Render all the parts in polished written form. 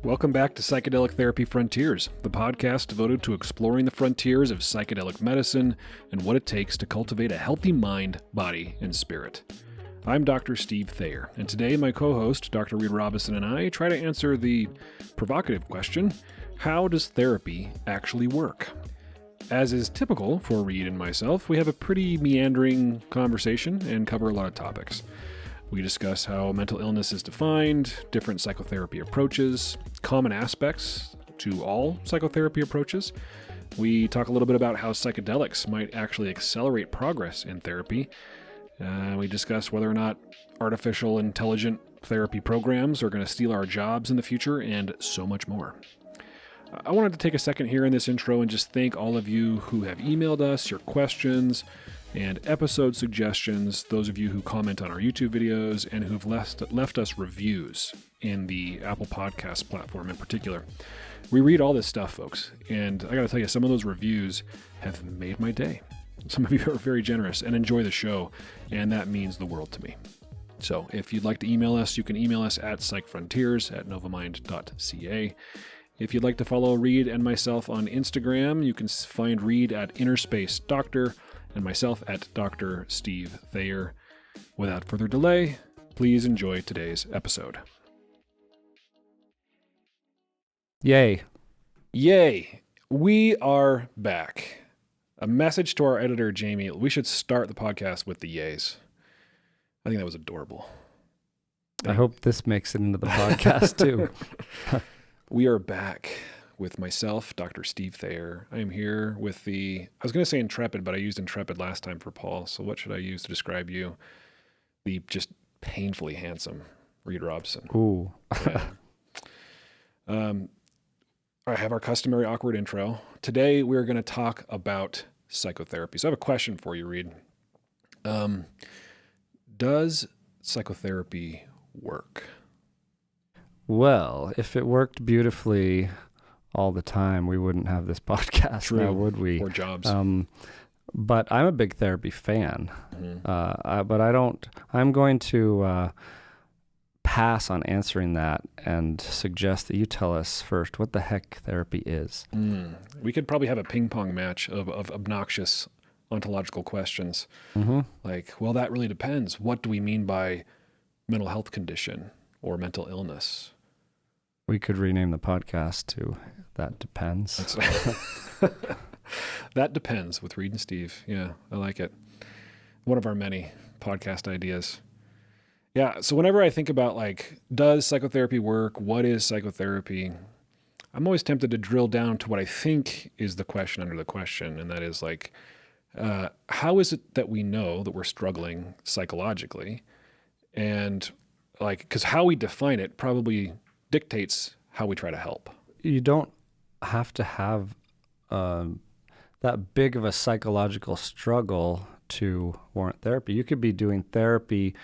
Welcome back to Psychedelic Therapy Frontiers, the podcast devoted to exploring the frontiers of psychedelic medicine and what it takes to cultivate a healthy mind, body, and spirit. I'm Dr. Steve Thayer, and today my co-host, Dr. Reid Robison, and I try to answer the provocative question, how does therapy actually work? As is typical for Reid and myself, we have a pretty meandering conversation and cover a lot of topics. We discuss how mental illness is defined, different psychotherapy approaches, common aspects to all psychotherapy approaches. We talk a little bit about how psychedelics might actually accelerate progress in therapy. We discuss whether or not artificial intelligent therapy programs are going to steal our jobs in the future, and so much more. I wanted to take a second here in this intro and just thank all of you who have emailed us your questions and episode suggestions, those of you who comment on our YouTube videos and who've left us reviews in the Apple Podcast platform in particular. We read all this stuff, folks, and I got to tell you, some of those reviews have made my day. Some of you are very generous and enjoy the show, and that means the world to me. So if you'd like to email us, you can email us at psychfrontiers@novamind.ca. If you'd like to follow Reid and myself on Instagram, you can find Reid at InnerSpaceDoctor and myself at Dr. Steve Thayer. Without further delay, please enjoy today's episode. Yay. Yay! We are back. A message to our editor, Jamie. We should start the podcast with the yays. I think that was adorable. I hope this makes it into the podcast too. We are back with myself, Dr. Steve Thayer. I am here with I was going to say intrepid, but I used intrepid last time for Paul. So what should I use to describe you? The just painfully handsome Reid Robison. Ooh. Yeah. I have our customary awkward intro. Today, we're going to talk about psychotherapy. So I have a question for you, Reid. Does psychotherapy work? Well, if it worked beautifully all the time, we wouldn't have this podcast. True. Now, would we? Or jobs. But I'm a big therapy fan. Mm-hmm. But I'm going to pass on answering that and suggest that you tell us first what the heck therapy is. We could probably have a ping pong match of obnoxious ontological questions. Mm-hmm. Like, well, that really depends. What do we mean by mental health condition or mental illness? We could rename the podcast to That Depends. That Depends with Reid and Steve. Yeah, I like it. One of our many podcast ideas. Yeah, so whenever I think about, like, does psychotherapy work? What is psychotherapy? I'm always tempted to drill down to what I think is the question under the question, and that is, like, how is it that we know that we're struggling psychologically? And, like, because how we define it probably dictates how we try to help. You don't have to have that big of a psychological struggle to warrant therapy. You could be doing therapy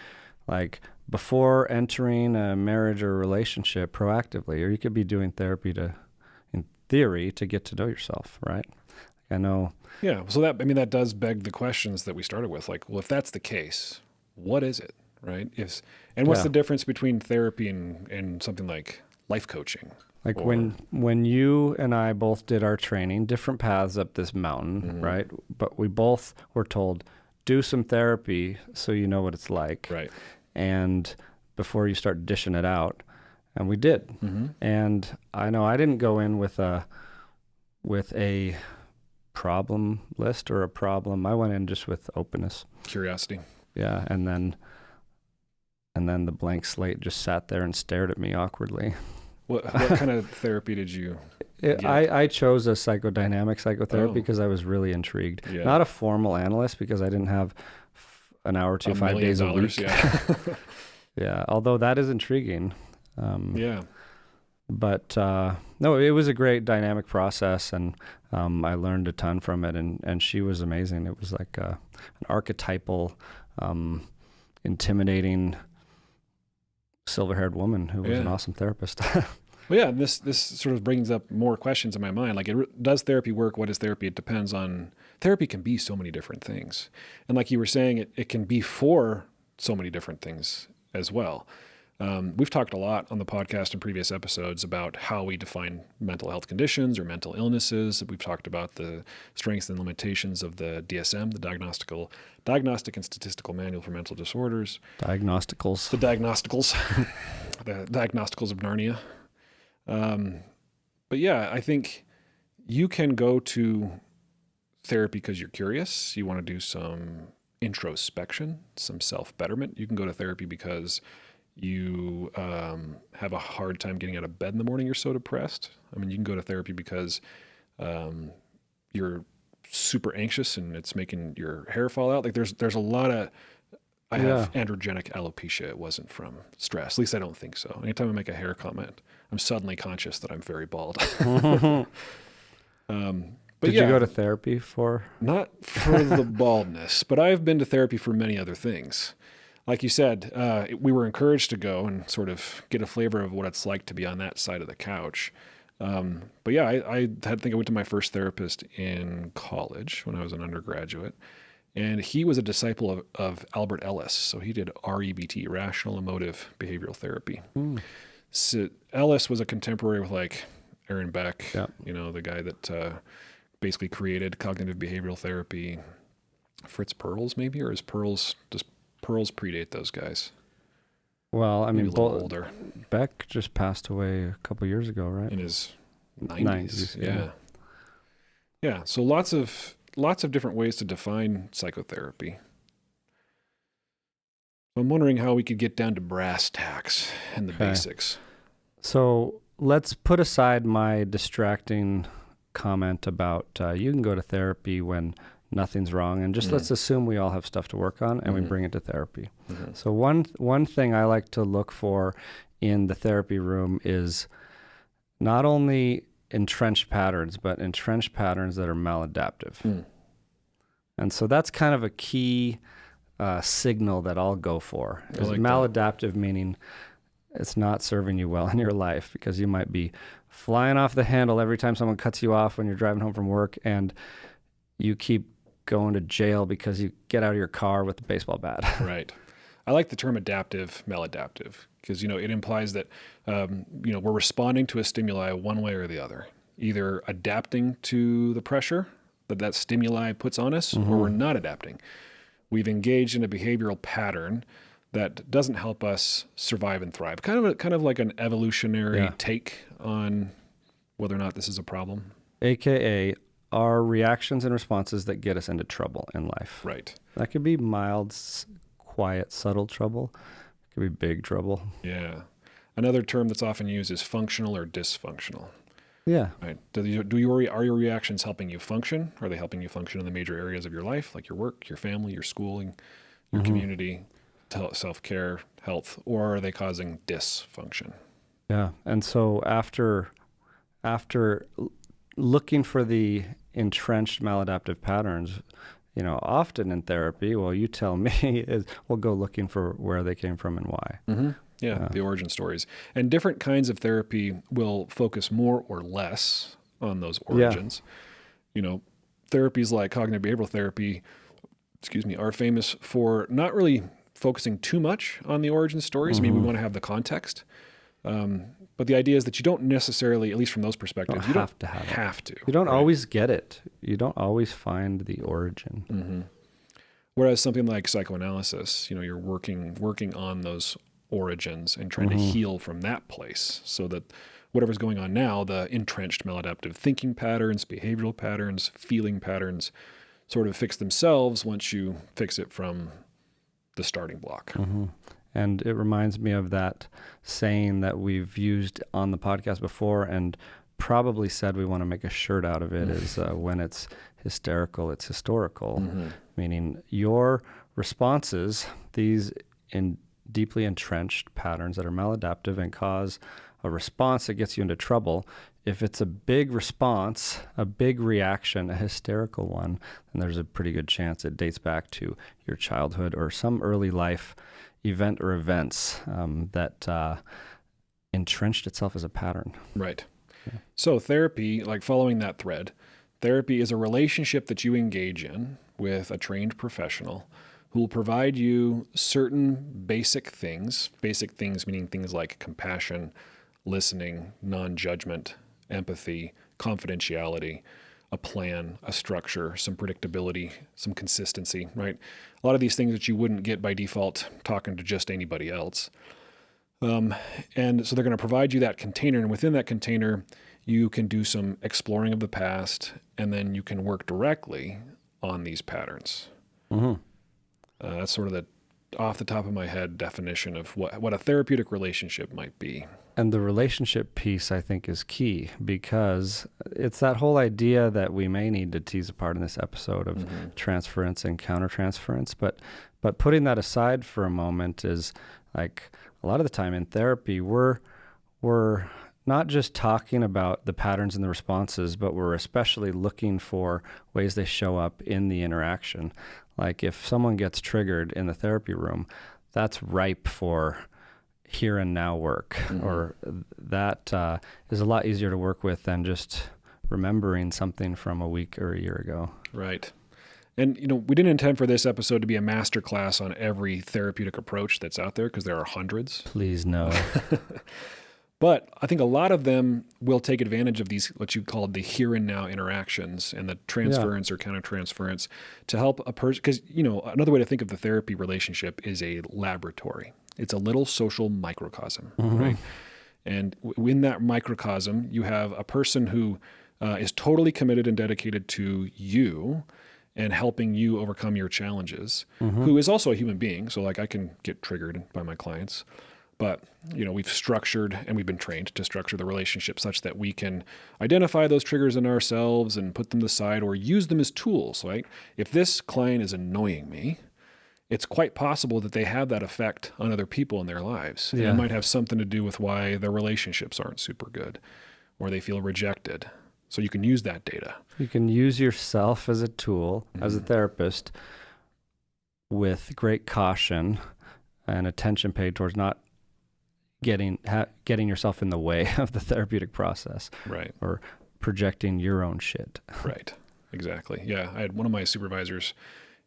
like before entering a marriage or relationship proactively, or you could be doing therapy in theory, to get to know yourself, right? I know. Yeah, so that does beg the questions that we started with. Like, well, if that's the case, what is it, right? What's the difference between therapy and something like life coaching? Like when you and I both did our training, different paths up this mountain, mm-hmm. right? But we both were told, do some therapy so you know what it's like. Right. And before you start dishing it out. And we did. Mm-hmm. And I know I didn't go in with a problem list or a problem. I went in just with openness. Curiosity. Yeah. And then the blank slate just sat there and stared at me awkwardly. What kind of therapy did you get? I chose a psychodynamic psychotherapy because I was really intrigued. Yeah. Not a formal analyst, because I didn't have an hour to 5 days a week. Yeah. Yeah, although that is intriguing. Yeah. But no, it was a great dynamic process, and I learned a ton from it, and she was amazing. It was like an archetypal, intimidating, silver-haired woman who was an awesome therapist. Well, yeah, this sort of brings up more questions in my mind. Like, does therapy work? What is therapy? It depends on... Therapy can be so many different things. And like you were saying, it can be for so many different things as well. We've talked a lot on the podcast in previous episodes about how we define mental health conditions or mental illnesses. We've talked about the strengths and limitations of the DSM, the Diagnostic and Statistical Manual for Mental Disorders. Diagnosticals. The diagnosticals. The diagnosticals of Narnia. But yeah, I think you can go to therapy because you're curious. You want to do some introspection, some self-betterment. You can go to therapy because you have a hard time getting out of bed in the morning, you're so depressed. I mean, you can go to therapy because you're super anxious and it's making your hair fall out. Like there's a lot of, I have androgenic alopecia. It wasn't from stress. At least I don't think so. Anytime I make a hair comment, I'm suddenly conscious that I'm very bald. But Did you go to therapy for? Not for the baldness, but I've been to therapy for many other things. Like you said, we were encouraged to go and sort of get a flavor of what it's like to be on that side of the couch. But yeah, I went to my first therapist in college when I was an undergraduate, and he was a disciple of Albert Ellis. So he did REBT, Rational Emotive Behavioral Therapy. So Ellis was a contemporary with like Aaron Beck, the guy that basically created cognitive behavioral therapy. Fritz Perls, maybe, or does Perls predate those guys? Well, I mean, a little older. Beck just passed away a couple years ago, right? In his 90s. Yeah. So lots of different ways to define psychotherapy. I'm wondering how we could get down to brass tacks and the basics. So let's put aside my distracting comment about you can go to therapy when nothing's wrong, and just let's assume we all have stuff to work on and we bring it to therapy. So one thing I like to look for in the therapy room is not only entrenched patterns, but entrenched patterns that are maladaptive. And so that's kind of a key signal that I'll go for. Is like maladaptive, meaning it's not serving you well in your life, because you might be flying off the handle every time someone cuts you off when you're driving home from work, and you keep going to jail because you get out of your car with a baseball bat. Right. I like the term adaptive, maladaptive, because, it implies that, we're responding to a stimuli one way or the other, either adapting to the pressure that stimuli puts on us, or we're not adapting. We've engaged in a behavioral pattern that doesn't help us survive and thrive. Kind of like an evolutionary take on whether or not this is a problem. AKA are reactions and responses that get us into trouble in life. Right. That could be mild, quiet, subtle trouble. It could be big trouble. Yeah. Another term that's often used is functional or dysfunctional. Yeah. Right. Are your reactions helping you function? Are they helping you function in the major areas of your life, like your work, your family, your schooling, your community, self-care, health, or are they causing dysfunction? Yeah. And so after looking for the entrenched maladaptive patterns, often in therapy, well, you tell me, we'll go looking for where they came from and why. Yeah, the origin stories. And different kinds of therapy will focus more or less on those origins. Therapies like cognitive behavioral therapy, are famous for not really focusing too much on the origin stories. I mean, we want to have the context. But the idea is that you don't necessarily, at least from those perspectives, you don't have to. You don't always get it. You don't always find the origin. Whereas something like psychoanalysis, you're working on those origins and trying to heal from that place, so that whatever's going on now, the entrenched maladaptive thinking patterns, behavioral patterns, feeling patterns, sort of fix themselves once you fix it from the starting block. And it reminds me of that saying that we've used on the podcast before and probably said we want to make a shirt out of it, is when it's hysterical, it's historical, meaning your responses, these deeply entrenched patterns that are maladaptive and cause a response that gets you into trouble. If it's a big response, a big reaction, a hysterical one, then there's a pretty good chance it dates back to your childhood or some early life event or events that entrenched itself as a pattern. Right. Yeah. So therapy, like following that thread, therapy is a relationship that you engage in with a trained professional who will provide you certain basic things meaning things like compassion, listening, non-judgment, empathy, confidentiality, a plan, a structure, some predictability, some consistency, right? A lot of these things that you wouldn't get by default talking to just anybody else. And so they're going to provide you that container, and within that container, you can do some exploring of the past, and then you can work directly on these patterns. Mm-hmm. That's sort of the off the top of my head definition of what a therapeutic relationship might be. And the relationship piece, I think, is key, because it's that whole idea that we may need to tease apart in this episode of transference and countertransference. But putting that aside for a moment is, like, a lot of the time in therapy, we're not just talking about the patterns and the responses, but we're especially looking for ways they show up in the interaction. Like, if someone gets triggered in the therapy room, that's ripe for here and now work, or that is a lot easier to work with than just remembering something from a week or a year ago. Right. And, we didn't intend for this episode to be a master class on every therapeutic approach that's out there, because there are hundreds. Please no. But I think a lot of them will take advantage of these, what you call the here and now interactions and the transference or countertransference to help a person. Because, another way to think of the therapy relationship is a laboratory. It's a little social microcosm, right? And in that microcosm, you have a person who is totally committed and dedicated to you and helping you overcome your challenges, who is also a human being. So, like, I can get triggered by my clients. But, we've structured and we've been trained to structure the relationship such that we can identify those triggers in ourselves and put them aside or use them as tools, right? If this client is annoying me, it's quite possible that they have that effect on other people in their lives. Yeah. And it might have something to do with why their relationships aren't super good or they feel rejected. So you can use that data. You can use yourself as a tool, as a therapist, with great caution and attention paid towards not getting yourself in the way of the therapeutic process, right? Or projecting your own shit. Right. Exactly. Yeah. I had one of my supervisors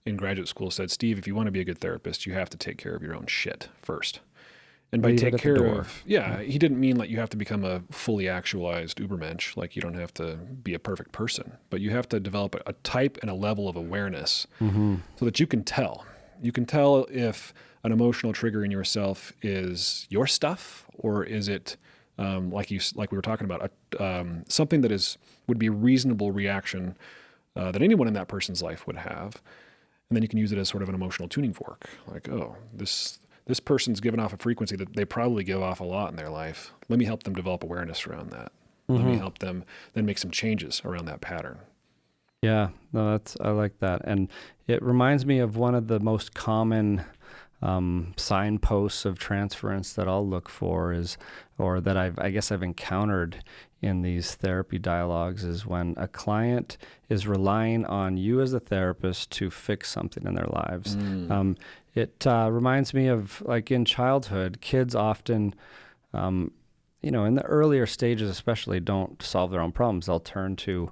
in graduate school said, Steve, if you want to be a good therapist, you have to take care of your own shit first. And by take care of, he didn't mean like you have to become a fully actualized Ubermensch, like you don't have to be a perfect person, but you have to develop a type and a level of awareness so that you can tell. You can tell if an emotional trigger in yourself is your stuff, or is it like we were talking about, something that would be a reasonable reaction that anyone in that person's life would have, and then you can use it as sort of an emotional tuning fork. Like, oh, this person's giving off a frequency that they probably give off a lot in their life. Let me help them develop awareness around that. Let me help them then make some changes around that pattern. Yeah, no, I like that, and it reminds me of one of the most common signposts of transference that I'll look for or that I guess I've encountered in these therapy dialogues, is when a client is relying on you as a therapist to fix something in their lives. It reminds me of, like, in childhood, kids often, in the earlier stages especially, don't solve their own problems. They'll turn to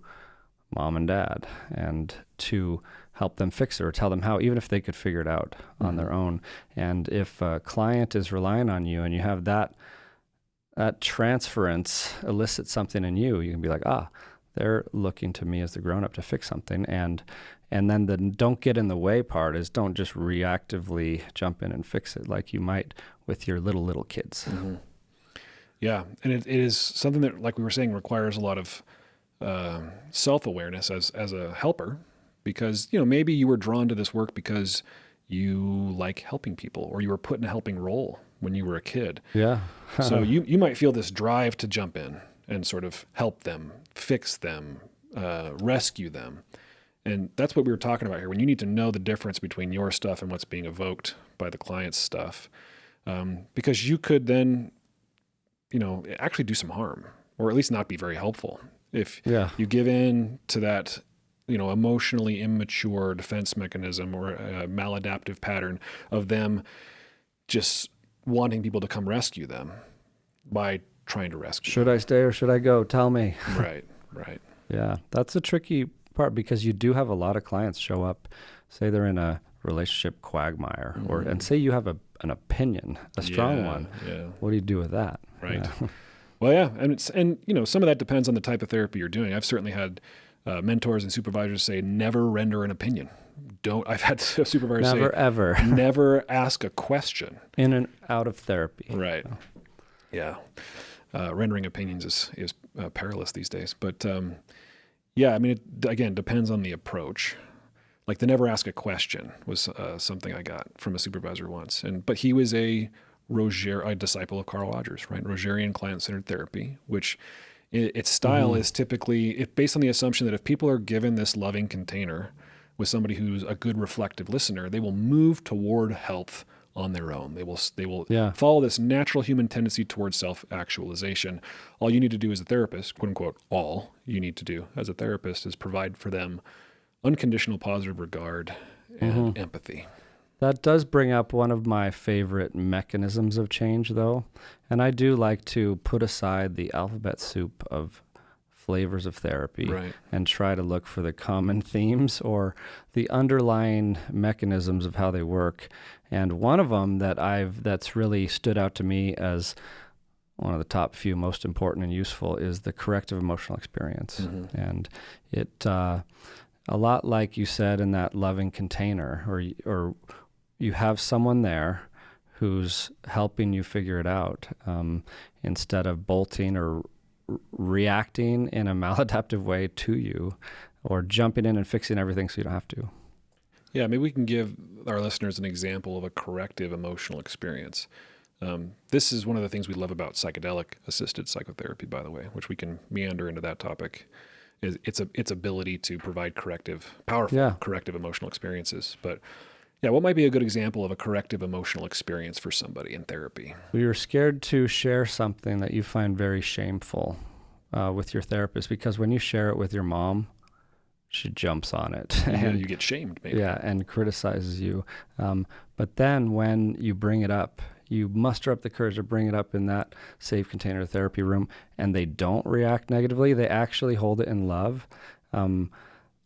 mom and dad and to help them fix it or tell them how, even if they could figure it out on their own. And if a client is relying on you and you have that transference elicit something in you, you can be like, they're looking to me as the grown-up to fix something. And then the don't get in the way part is don't just reactively jump in and fix it like you might with your little kids. Yeah, and it is something that, like we were saying, requires a lot of self-awareness as a helper, because maybe you were drawn to this work because you like helping people, or you were put in a helping role when you were a kid. Yeah. So you might feel this drive to jump in and sort of help them, fix them, rescue them. And that's what we were talking about here. When you need to know the difference between your stuff and what's being evoked by the client's stuff, because you could then, actually do some harm, or at least not be very helpful. If you give in to that, emotionally immature defense mechanism or a maladaptive pattern of them just wanting people to come rescue them by trying to rescue them. Should I stay or should I go? Tell me. Right. Yeah, that's a tricky part, because you do have a lot of clients show up, say they're in a relationship quagmire, and say you have an opinion, a strong one. Yeah. What do you do with that? Right. Well, yeah, and you know, some of that depends on the type of therapy you're doing. I've certainly had mentors and supervisors say, never render an opinion. I've had supervisors say, ever, never ask a question. In and out of therapy. Right. Yeah. Rendering opinions is perilous these days. But yeah, I mean, it again depends on the approach. Like the never ask a question was something I got from a supervisor once, but he was a disciple of Carl Rogers, right? Rogerian client-centered therapy, which its style is typically based on the assumption that if people are given this loving container with somebody who's a good reflective listener, they will move toward health on their own. They will follow this natural human tendency towards self-actualization. All you need to do as a therapist, quote unquote, all you need to do as a therapist is provide for them unconditional positive regard and empathy. That does bring up one of my favorite mechanisms of change, though. And I do like to put aside the alphabet soup of flavors of therapy and try to look for the common themes or the underlying mechanisms of how they work. And one of them that's really stood out to me as one of the top few most important and useful is the corrective emotional experience. And it, a lot like you said in that loving container, or you have someone there who's helping you figure it out instead of bolting or reacting in a maladaptive way to you or jumping in and fixing everything so you don't have to. Yeah, maybe we can give our listeners an example of a corrective emotional experience. This is one of the things we love about psychedelic-assisted psychotherapy, by the way, which we can meander into that topic, is its ability to provide powerful corrective emotional experiences. But yeah, what might be a good example of a corrective emotional experience for somebody in therapy? You're scared to share something that you find very shameful with your therapist, because when you share it with your mom, she jumps on it. And you get shamed, maybe. Yeah, and criticizes you. But then when you bring it up, you muster up the courage to bring it up in that safe container therapy room, and they don't react negatively, they actually hold it in love.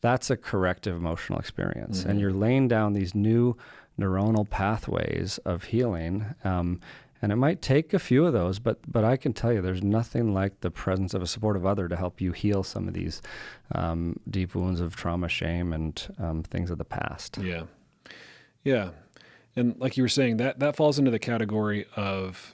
That's a corrective emotional experience. And you're laying down these new neuronal pathways of healing. And it might take a few of those, but I can tell you there's nothing like the presence of a supportive other to help you heal some of these deep wounds of trauma, shame, and things of the past. Yeah. Yeah. And like you were saying, that falls into the category of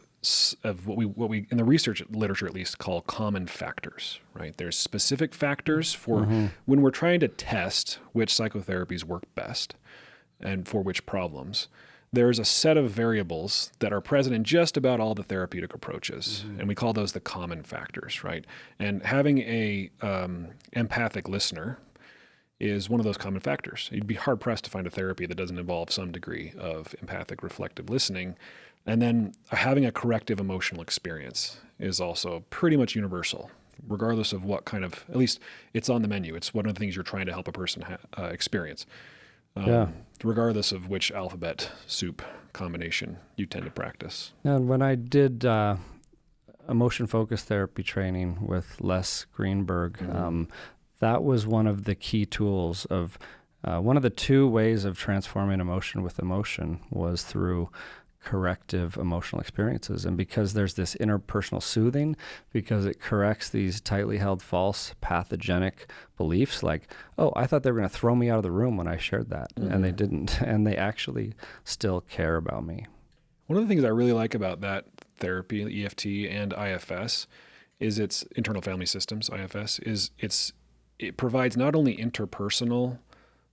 what we in the research literature at least call common factors, right? There's specific factors for when we're trying to test which psychotherapies work best and for which problems. There's a set of variables that are present in just about all the therapeutic approaches, and we call those the common factors, right? And having a empathic listener is one of those common factors. You'd be hard-pressed to find a therapy that doesn't involve some degree of empathic reflective listening. And then having a corrective emotional experience is also pretty much universal, regardless of what kind of, at least it's on the menu. It's one of the things you're trying to help a person experience, regardless of which alphabet soup combination you tend to practice. And when I did emotion-focused therapy training with Les Greenberg, that was one of the key tools of, one of the two ways of transforming emotion with emotion was through corrective emotional experiences. And because there's this interpersonal soothing, because it corrects these tightly held false pathogenic beliefs like, oh, I thought they were going to throw me out of the room when I shared that. And they didn't. And they actually still care about me. One of the things I really like about that therapy, EFT and IFS, is its internal family systems, IFS, it provides not only interpersonal,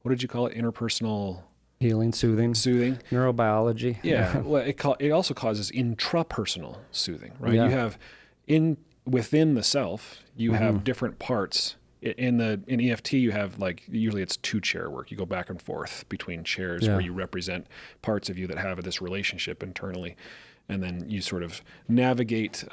what did you call it? Interpersonal healing, soothing, neurobiology. Yeah. Well, it also causes intrapersonal soothing, right? Yeah. You have within the self, you have different parts. In EFT, you have usually it's 2-chair work. You go back and forth between chairs where you represent parts of you that have this relationship internally, and then you sort of navigate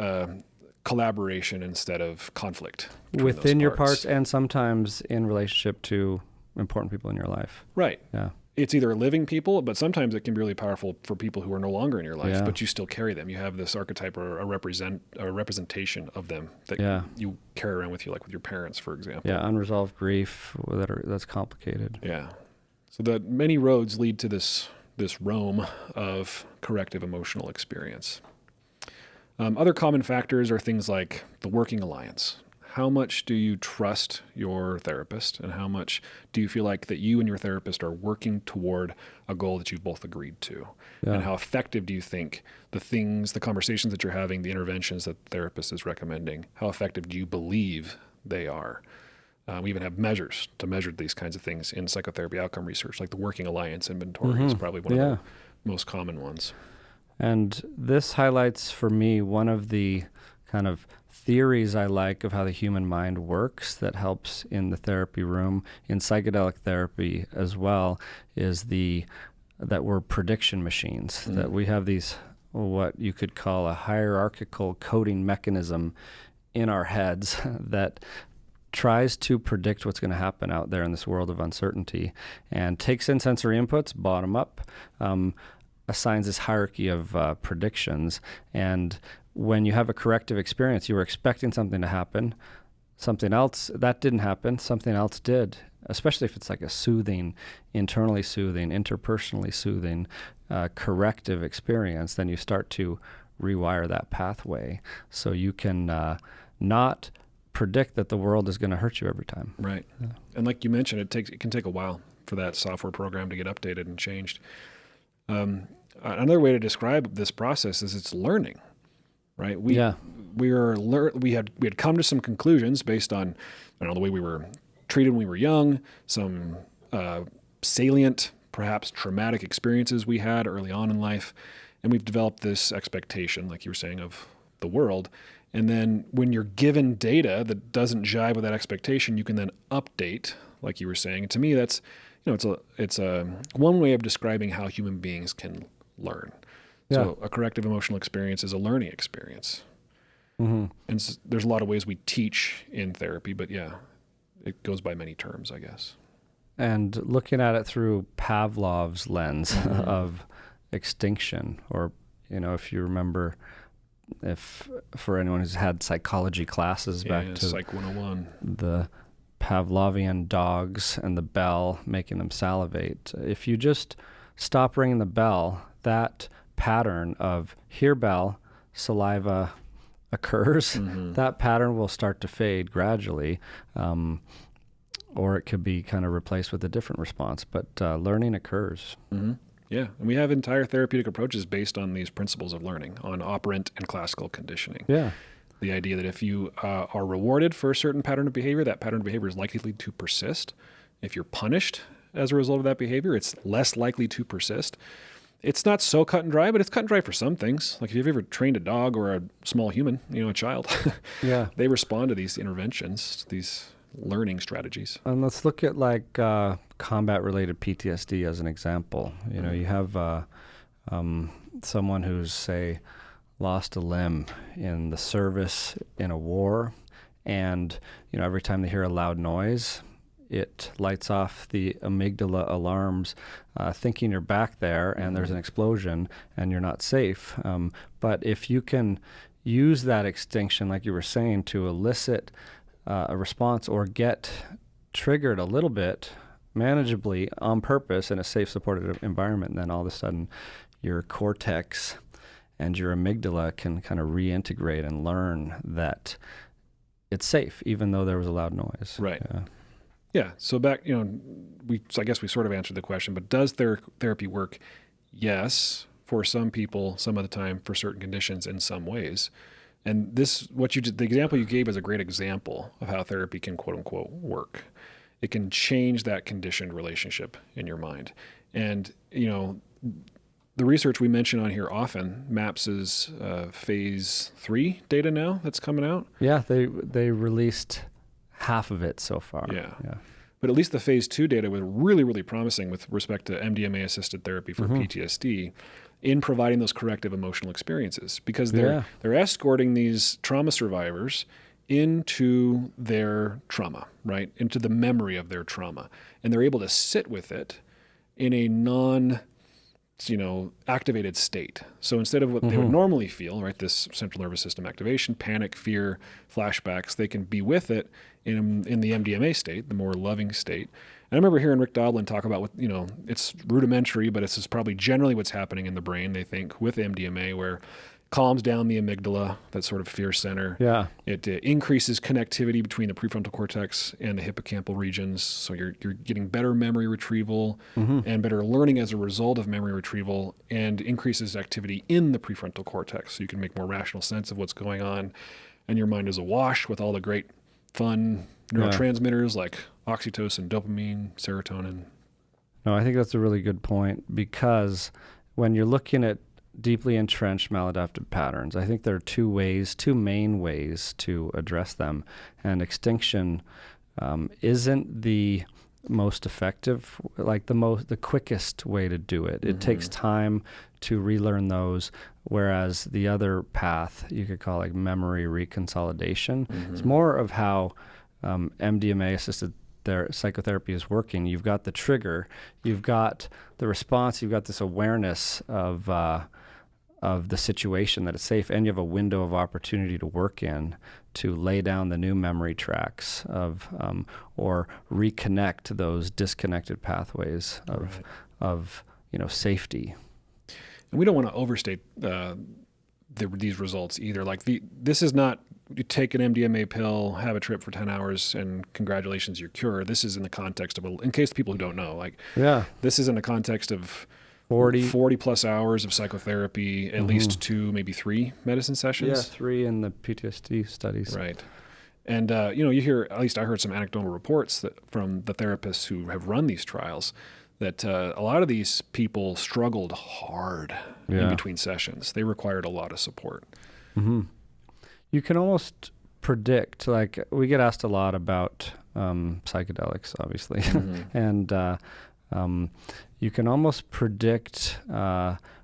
collaboration instead of conflict within your parts, and sometimes in relationship to important people in your life. Right. Yeah. It's either living people, but sometimes it can be really powerful for people who are no longer in your life, but you still carry them. You have this archetype or a representation of them that you carry around with you, like with your parents, for example. Yeah, unresolved grief that's complicated. Yeah. So that many roads lead to this realm of corrective emotional experience. Other common factors are things like the working alliance. How much do you trust your therapist, and how much do you feel like that you and your therapist are working toward a goal that you've both agreed to? Yeah. And how effective do you think the conversations that you're having, the interventions that the therapist is recommending, how effective do you believe they are? We even have measures to measure these kinds of things in psychotherapy outcome research, like the working alliance inventory is probably one of the most common ones. And this highlights for me one of the kind of theories I like of how the human mind works that helps in the therapy room, in psychedelic therapy as well, is that we're prediction machines, that we have these, what you could call a hierarchical coding mechanism in our heads that tries to predict what's going to happen out there in this world of uncertainty and takes in sensory inputs, bottom up, assigns this hierarchy of predictions. And when you have a corrective experience, you were expecting something to happen, something else, that didn't happen, something else did, especially if it's like a soothing, internally soothing, interpersonally soothing, corrective experience, then you start to rewire that pathway so you can not predict that the world is going to hurt you every time. Right. Yeah. And like you mentioned, it can take a while for that software program to get updated and changed. Another way to describe this process is it's learning, right? We had come to some conclusions based on, the way we were treated when we were young, some salient, perhaps traumatic experiences we had early on in life, and we've developed this expectation, like you were saying, of the world. And then when you're given data that doesn't jive with that expectation, you can then update, like you were saying. And to me, that's, it's a one way of describing how human beings can learn. Yeah. So a corrective emotional experience is a learning experience. Mm-hmm. And there's a lot of ways we teach in therapy, but it goes by many terms, I guess. And looking at it through Pavlov's lens of extinction, or, if you remember, if for anyone who's had psychology classes back to Psych 101, the Pavlovian dogs and the bell making them salivate. If you just stop ringing the bell, that pattern of hear bell, saliva occurs, that pattern will start to fade gradually, or it could be kind of replaced with a different response, but learning occurs. Mm-hmm. Yeah, and we have entire therapeutic approaches based on these principles of learning, on operant and classical conditioning. Yeah. The idea that if you are rewarded for a certain pattern of behavior, that pattern of behavior is likely to persist. If you're punished as a result of that behavior, it's less likely to persist. It's not so cut and dry, but it's cut and dry for some things. Like if you've ever trained a dog or a small human, a child, they respond to these interventions, these learning strategies. And let's look at combat-related PTSD as an example. You have someone who's, say, lost a limb in the service in a war, and every time they hear a loud noise, it lights off the amygdala alarms, thinking you're back there and there's an explosion and you're not safe. But if you can use that extinction, like you were saying, to elicit a response or get triggered a little bit manageably on purpose in a safe, supportive environment, then all of a sudden your cortex and your amygdala can kind of reintegrate and learn that it's safe, even though there was a loud noise. Right. Yeah. So back, I guess we sort of answered the question, but does therapy work? Yes, for some people, some of the time, for certain conditions, in some ways. And the example you gave is a great example of how therapy can, quote unquote, work. It can change that conditioned relationship in your mind. And, the research we mention on here often, MAPS's phase 3 data now that's coming out. Yeah, they released half of it so far. Yeah. But at least the phase 2 data was really, really promising with respect to MDMA-assisted therapy for PTSD in providing those corrective emotional experiences, because they're escorting these trauma survivors into their trauma, right? Into the memory of their trauma. And they're able to sit with it in a activated state. So instead of what they would normally feel, right, this central nervous system activation, panic, fear, flashbacks, they can be with it in the MDMA state, the more loving state, I remember hearing Rick Doblin talk about what, it's rudimentary, but it's probably generally what's happening in the brain, they think, with MDMA, where calms down the amygdala, that sort of fear center. Yeah. It increases connectivity between the prefrontal cortex and the hippocampal regions. So you're getting better memory retrieval and better learning as a result of memory retrieval, and increases activity in the prefrontal cortex. So you can make more rational sense of what's going on. And your mind is awash with all the great fun neurotransmitters like oxytocin, dopamine, serotonin. No, I think that's a really good point, because when you're looking at deeply entrenched maladaptive patterns, I think there are two main ways to address them. And extinction isn't the most effective, like the quickest way to do it. It takes time to relearn those, whereas the other path, you could call like memory reconsolidation. It's more of how MDMA-assisted psychotherapy is working. You've got the trigger, you've got the response, you've got this awareness of the situation, that it's safe, and you have a window of opportunity to work in to lay down the new memory tracks or reconnect those disconnected pathways of safety. And we don't want to overstate these results either. Like this is not, you take an MDMA pill, have a trip for 10 hours, and congratulations, you're cured. This is in the context of, in case people who don't know, this is in the context of 40 plus hours of psychotherapy, at least 2, maybe 3 medicine sessions. Yeah, 3 in the Ptsd studies. Right. And, you hear, at least I heard some anecdotal reports from the therapists who have run these trials, that a lot of these people struggled hard in between sessions. They required a lot of support. You can almost predict, like we get asked a lot about psychedelics, obviously, and you can almost predict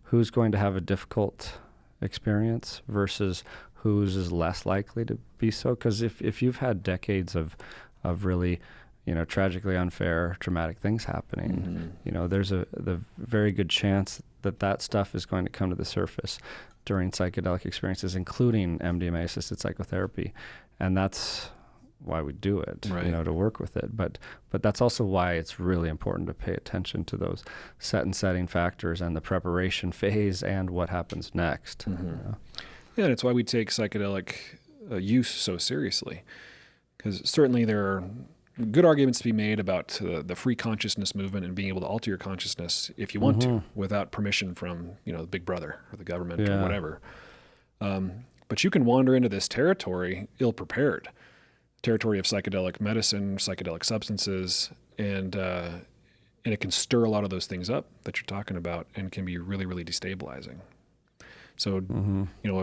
who's going to have a difficult experience versus whose is less likely to be so. Because if you've had decades of really, tragically unfair, traumatic things happening, there's the very good chance that stuff is going to come to the surface during psychedelic experiences, including MDMA-assisted psychotherapy. And that's why we do it, to work with it. But that's also why it's really important to pay attention to those set and setting factors and the preparation phase and what happens next. Yeah, and it's why we take psychedelic use so seriously. Because certainly there are good arguments to be made about the free consciousness movement and being able to alter your consciousness if you want to, without permission from, the big brother or the government or whatever. But you can wander into this territory ill-prepared. Territory of psychedelic medicine, psychedelic substances, and it can stir a lot of those things up that you're talking about, and can be really, really destabilizing. So,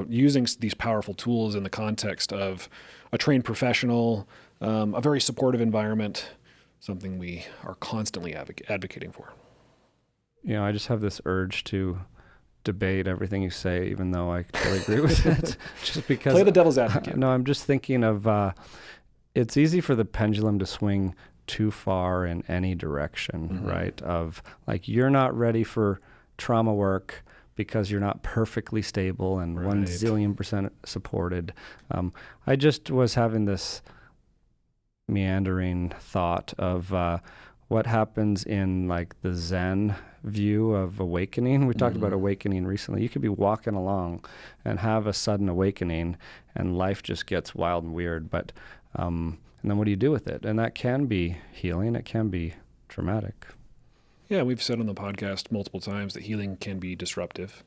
using these powerful tools in the context of a trained professional, a very supportive environment, something we are constantly advocating for. I just have this urge to debate everything you say, even though I totally agree with it. Just because play the devil's advocate. No, I'm just thinking of. It's easy for the pendulum to swing too far in any direction, right? Of like, you're not ready for trauma work because you're not perfectly stable and 1,000,000,000% supported. I just was having this meandering thought of what happens in like the Zen view of awakening. We talked about awakening recently. You could be walking along and have a sudden awakening, and life just gets wild and weird. But and then what do you do with it? And that can be healing. It can be traumatic. Yeah, we've said on the podcast multiple times that healing can be disruptive.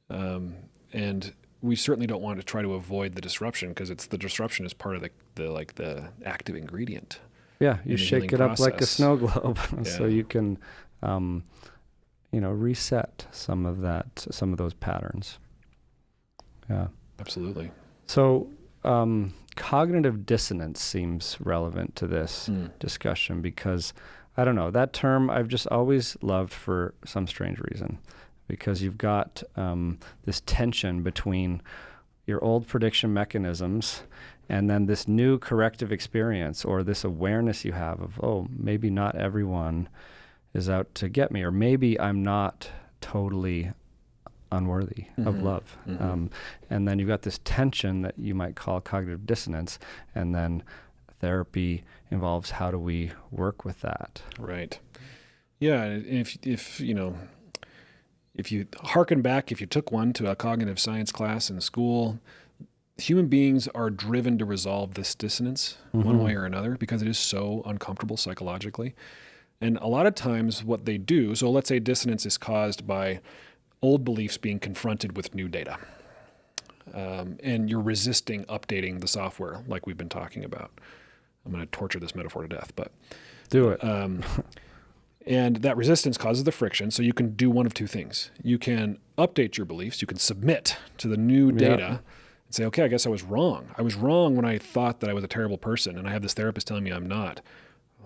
And we certainly don't want to try to avoid the disruption, because the disruption is part of the active ingredient. Yeah, you shake it up like a snow globe so you can reset some of those patterns. Yeah. Absolutely. So cognitive dissonance seems relevant to this discussion, because I don't know, that term I've just always loved for some strange reason, because you've got this tension between your old prediction mechanisms and then this new corrective experience, or this awareness you have of, maybe not everyone is out to get me, or maybe I'm not totally unworthy of love. And then you've got this tension that you might call cognitive dissonance, and then therapy involves how do we work with that. Right. Yeah. And if you hearken back, if you took one to a cognitive science class in school, human beings are driven to resolve this dissonance one way or another because it is so uncomfortable psychologically. And a lot of times what they do, so let's say dissonance is caused by old beliefs being confronted with new data. And you're resisting updating the software like we've been talking about. I'm going to torture this metaphor to death, but... Do it. And that resistance causes the friction, so you can do one of two things. You can update your beliefs. You can submit to the new data and say, okay, I guess I was wrong. I was wrong when I thought that I was a terrible person, and I have this therapist telling me I'm not.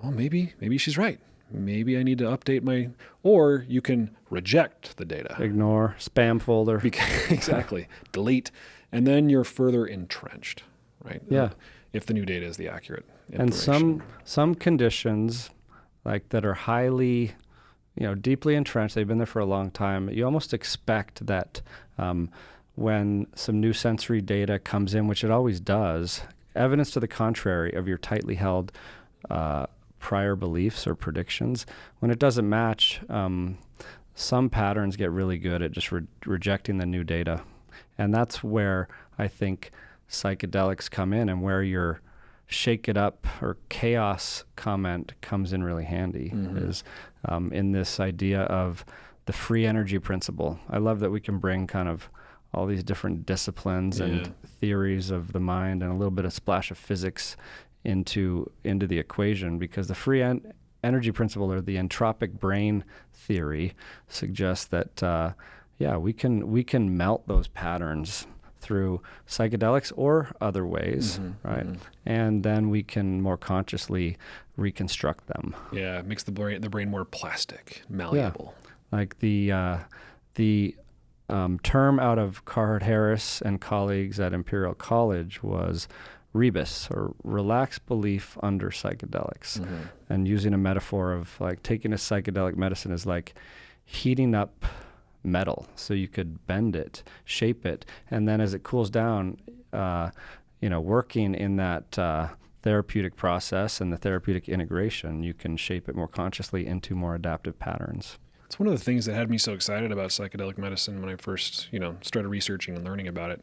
Well, maybe she's right. Maybe I need to update my... Or you can reject the data. Ignore, spam folder. Exactly. Delete. And then you're further entrenched, right? Yeah. If the new data is the accurate information. And some conditions like that are highly, deeply entrenched, they've been there for a long time, you almost expect that when some new sensory data comes in, which it always does, evidence to the contrary of your tightly held prior beliefs or predictions, when it doesn't match, some patterns get really good at just rejecting the new data. And that's where I think psychedelics come in, and where your shake it up or chaos comment comes in really handy, is in this idea of the free energy principle. I love that we can bring kind of all these different disciplines and theories of the mind and a little bit of splash of physics into the equation, because the free energy principle, or the entropic brain theory, suggests that we can melt those patterns through psychedelics or other ways, right? And then we can more consciously reconstruct them. Yeah, it makes the brain more plastic, malleable. Yeah. Like the term out of Carhart Harris and colleagues at Imperial College was rebus, or relaxed belief under psychedelics. And using a metaphor of like taking a psychedelic medicine is like heating up metal, so you could bend it, shape it, and then as it cools down, working in that therapeutic process and the therapeutic integration, you can shape it more consciously into more adaptive patterns. It's one of the things that had me so excited about psychedelic medicine when I first, started researching and learning about it.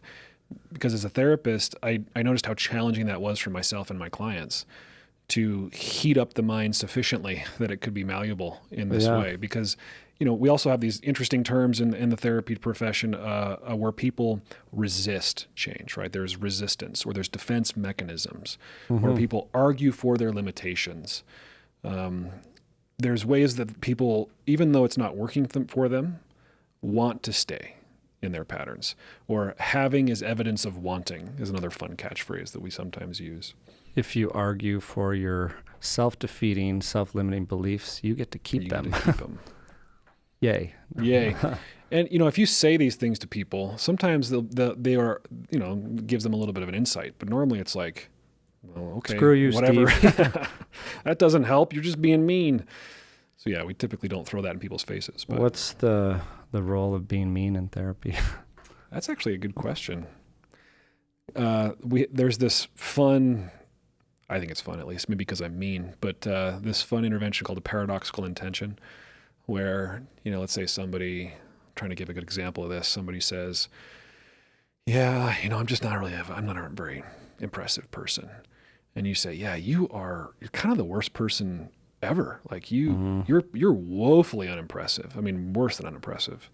Because as a therapist, I noticed how challenging that was for myself and my clients to heat up the mind sufficiently that it could be malleable in this way. Because, we also have these interesting terms in the therapy profession where people resist change, right? There's resistance, or there's defense mechanisms, where people argue for their limitations. There's ways that people, even though it's not working for them, want to stay in their patterns. Or having is evidence of wanting is another fun catchphrase that we sometimes use. If you argue for your self-defeating, self-limiting beliefs, you get to keep them. Yay. And, if you say these things to people, sometimes they are, gives them a little bit of an insight. But normally it's like, well, okay, screw you, whatever. Steve. That doesn't help. You're just being mean. So yeah, we typically don't throw that in people's faces. But what's the role of being mean in therapy? That's actually a good question. There's this fun, I think it's fun at least, maybe because I'm mean, but this fun intervention called the Paradoxical Intention, where, let's say somebody, I'm trying to give a good example of this, somebody says, yeah, I'm not a very impressive person. And you say, yeah, you're kind of the worst person ever. Like you're woefully unimpressive. I mean, worse than unimpressive.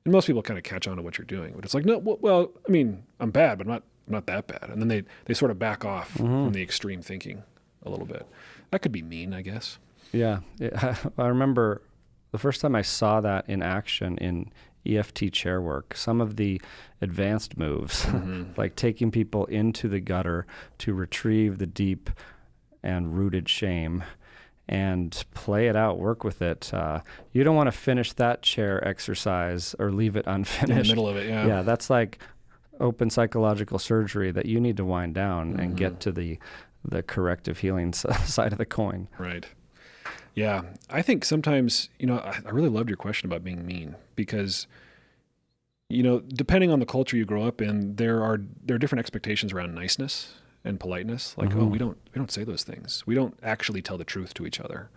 And most people kind of catch on to what you're doing, but it's like, no, well, I mean, I'm bad, but I'm not that bad. And then they sort of back off from the extreme thinking a little bit. That could be mean, I guess. Yeah. I remember the first time I saw that in action in EFT chair work, some of the advanced moves, like taking people into the gutter to retrieve the deep and rooted shame and play it out, work with it. You don't want to finish that chair exercise or leave it unfinished. In the middle of it, yeah. Yeah, that's like open psychological surgery that you need to wind down and get to the corrective healing side of the coin. Right. Yeah. I think sometimes, I really loved your question about being mean, because, depending on the culture you grow up in, there are different expectations around niceness and politeness. Like, oh, we don't say those things. We don't actually tell the truth to each other.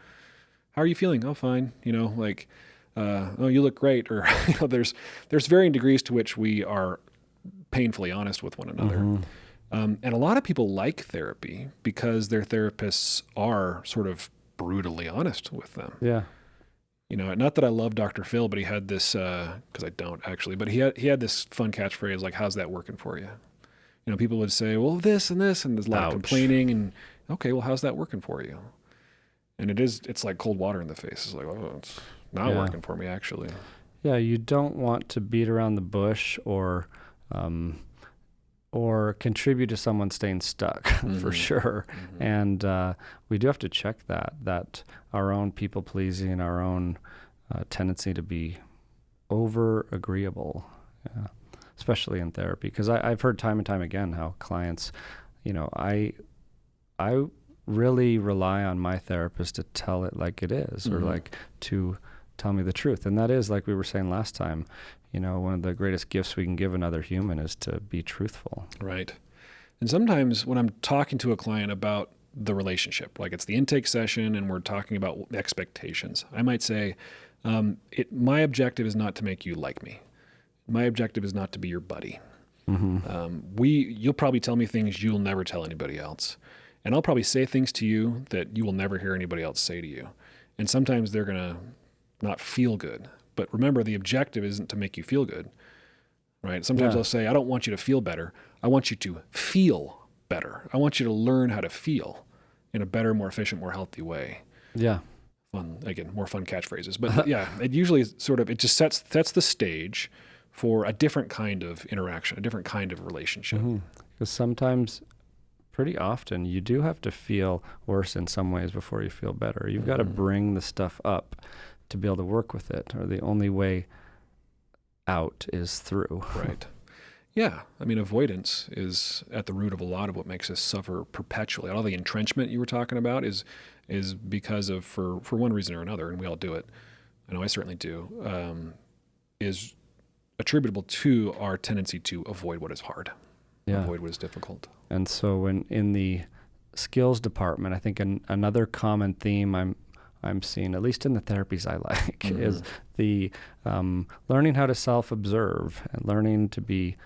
How are you feeling? Oh, fine. Like, oh, you look great. Or there's varying degrees to which we are painfully honest with one another. And a lot of people like therapy because their therapists are sort of brutally honest with them. Yeah. Not that I love Dr. Phil, but he had this, because I don't actually, but he had this fun catchphrase like, how's that working for you? People would say, well, this and this, and there's a lot of complaining, and okay, well, how's that working for you? And it's like cold water in the face. It's like, oh, it's not working for me, actually. Yeah, you don't want to beat around the bush or contribute to someone staying stuck, for sure. And we do have to check that our own people-pleasing, our own tendency to be over-agreeable, especially in therapy. Because I've heard time and time again how clients, I really rely on my therapist to tell it like it is, or like to tell me the truth. And that is, like we were saying last time, one of the greatest gifts we can give another human is to be truthful. Right. And sometimes when I'm talking to a client about the relationship, like it's the intake session and we're talking about expectations, I might say, my objective is not to make you like me. My objective is not to be your buddy. You'll probably tell me things you'll never tell anybody else. And I'll probably say things to you that you will never hear anybody else say to you. And sometimes they're going to not feel good. But remember, the objective isn't to make you feel good, right? Sometimes I'll say, I don't want you to feel better. I want you to feel better. I want you to learn how to feel in a better, more efficient, more healthy way. Yeah. Fun, again, more fun catchphrases. But yeah, it usually it just sets the stage for a different kind of interaction, a different kind of relationship. Because sometimes, pretty often, you do have to feel worse in some ways before you feel better. You've got to bring the stuff up to be able to work with it, or the only way out is through. Right. Yeah. I mean, avoidance is at the root of a lot of what makes us suffer perpetually. All the entrenchment you were talking about is because of, for one reason or another, and we all do it, I know I certainly do, is attributable to our tendency to avoid what is hard, avoid what is difficult. And so when in the skills department, I think another common theme I'm seeing, at least in the therapies I like, is the learning how to self-observe and learning to be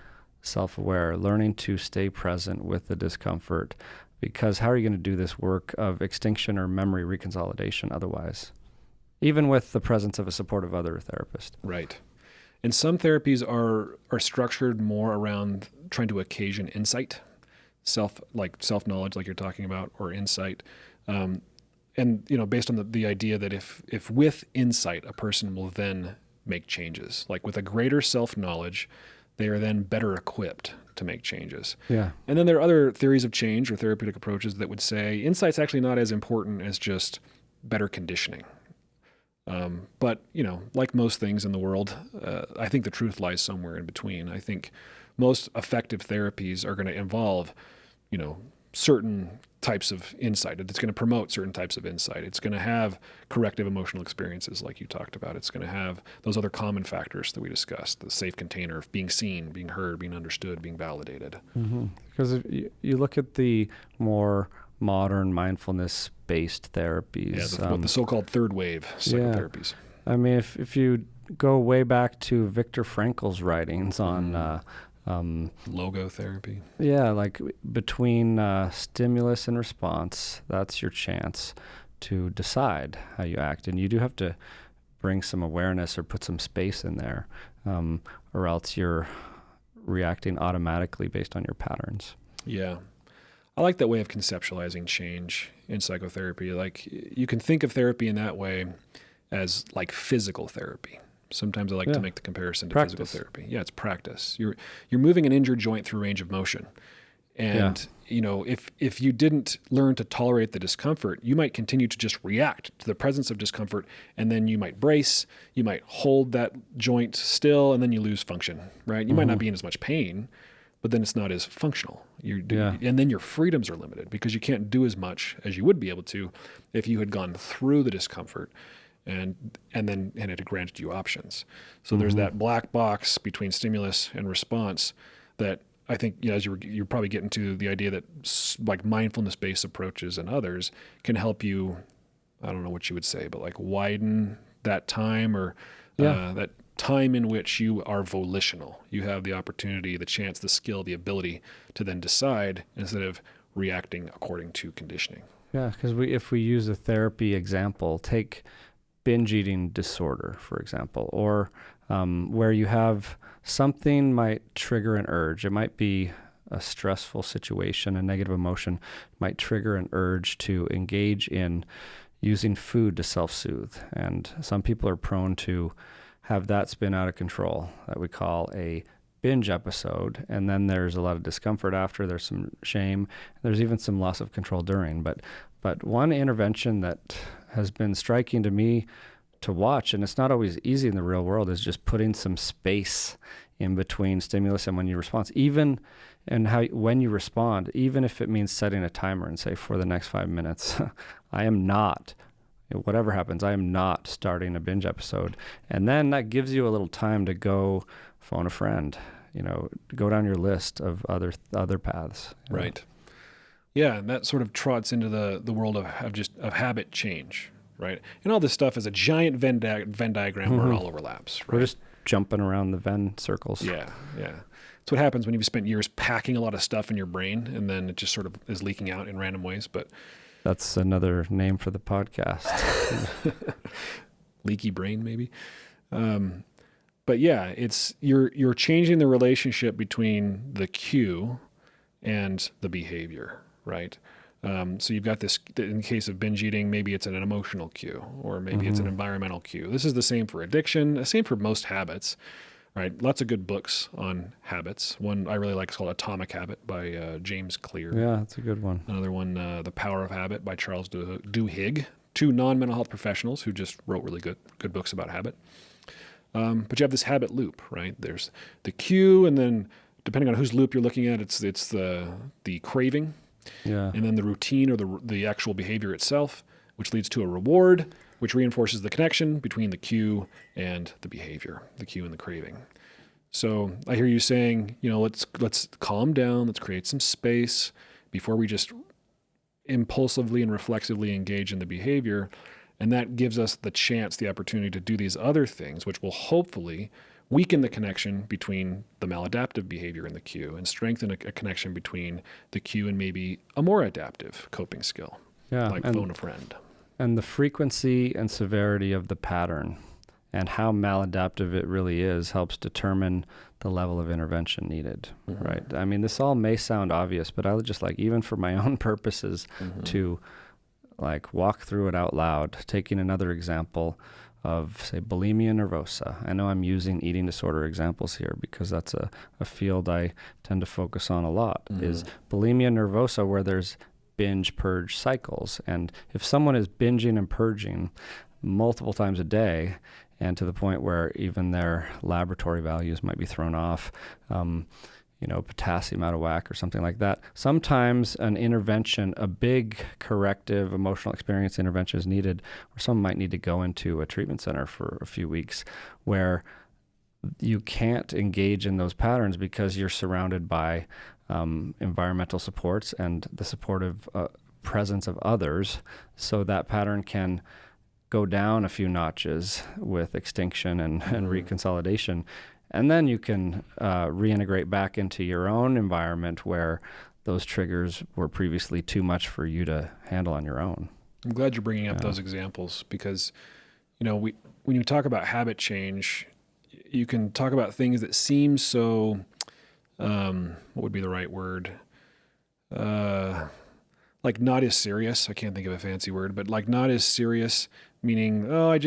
self-aware, learning to stay present with the discomfort. Because how are you going to do this work of extinction or memory reconsolidation otherwise, even with the presence of a supportive other therapist? Right. And some therapies are structured more around trying to occasion insight, self-knowledge, like you're talking about, or insight. And based on the idea that if with insight, a person will then make changes, like with a greater self-knowledge, they are then better equipped to make changes. Yeah. And then there are other theories of change or therapeutic approaches that would say insight's actually not as important as just better conditioning. But like most things in the world, I think the truth lies somewhere in between. I think most effective therapies are going to involve, certain types of insight. It's going to promote certain types of insight. It's going to have corrective emotional experiences like you talked about. It's going to have those other common factors that we discussed, the safe container of being seen, being heard, being understood, being validated. Because if you look at the more modern mindfulness-based therapies. Yeah, the so-called third wave psychotherapies. I mean, if you go way back to Viktor Frankl's writings on logotherapy. Yeah, like between stimulus and response, that's your chance to decide how you act. And you do have to bring some awareness or put some space in there, or else you're reacting automatically based on your patterns. Yeah. I like that way of conceptualizing change in psychotherapy. Like, you can think of therapy in that way as like physical therapy. Sometimes I like to make the comparison to physical therapy. Yeah, it's practice. You're moving an injured joint through range of motion. And, if you didn't learn to tolerate the discomfort, you might continue to just react to the presence of discomfort, and then you might brace, you might hold that joint still, and then you lose function, right? You might not be in as much pain, but then it's not as functional. And then your freedoms are limited because you can't do as much as you would be able to if you had gone through the discomfort and it had granted you options. So there's that black box between stimulus and response that I think, as you're probably getting to the idea that like mindfulness-based approaches and others can help you, I don't know what you would say, but like widen that time or that time in which you are volitional. You have the opportunity, the chance, the skill, the ability to then decide instead of reacting according to conditioning. Yeah, because if we use a therapy example, take binge eating disorder, for example, or where you have something might trigger an urge. It might be a stressful situation, a negative emotion might trigger an urge to engage in using food to self-soothe. And some people are prone to have that spin out of control, that we call a binge episode. And then there's a lot of discomfort after, there's some shame, there's even some loss of control during. But one intervention that has been striking to me to watch, and it's not always easy in the real world, is just putting some space in between stimulus and when you respond. Even and when you respond, even if it means setting a timer and say, for the next 5 minutes, I am not, whatever happens, I am not starting a binge episode. And then that gives you a little time to go phone a friend, go down your list of other paths. Right. Yeah, and that sort of trots into the world of habit change, right? And all this stuff is a giant Venn diagram where it all overlaps. Right? We're just jumping around the Venn circles. Yeah. It's what happens when you've spent years packing a lot of stuff in your brain, and then it just sort of is leaking out in random ways. But that's another name for the podcast. Leaky brain, maybe. But yeah, it's you're changing the relationship between the cue and the behavior, right? So you've got this, in the case of binge eating, maybe it's an emotional cue, or maybe it's an environmental cue. This is the same for addiction, the same for most habits, right? Lots of good books on habits. One I really like is called Atomic Habit by James Clear. Yeah, that's a good one. Another one, The Power of Habit by Charles Duhigg. Two non-mental health professionals who just wrote really good books about habit. But you have this habit loop, right? There's the cue, and then depending on whose loop you're looking at, it's the craving. Yeah. And then the routine or the actual behavior itself, which leads to a reward, which reinforces the connection between the cue and the behavior, the cue and the craving. So I hear you saying, let's calm down, let's create some space before we just impulsively and reflexively engage in the behavior. And that gives us the opportunity to do these other things, which will hopefully weaken the connection between the maladaptive behavior and the cue, and strengthen a connection between the cue and maybe a more adaptive coping skill, like phone a friend. And the frequency and severity of the pattern and how maladaptive it really is helps determine the level of intervention needed, right? I mean, this all may sound obvious, but I would just like, even for my own purposes, to like walk through it out loud, taking another example of, say, bulimia nervosa. I know I'm using eating disorder examples here because that's a field I tend to focus on a lot, is bulimia nervosa, where there's binge purge cycles. And if someone is binging and purging multiple times a day, and to the point where even their laboratory values might be thrown off, potassium out of whack or something like that. Sometimes an intervention, a big corrective emotional experience intervention is needed, or someone might need to go into a treatment center for a few weeks where you can't engage in those patterns because you're surrounded by environmental supports and the supportive presence of others. So that pattern can go down a few notches with extinction and reconsolidation. And then you can reintegrate back into your own environment where those triggers were previously too much for you to handle on your own. I'm glad you're bringing up those examples because, when you talk about habit change, you can talk about things that seem so, what would be the right word? Like not as serious. I can't think of a fancy word, but like not as serious, meaning, Like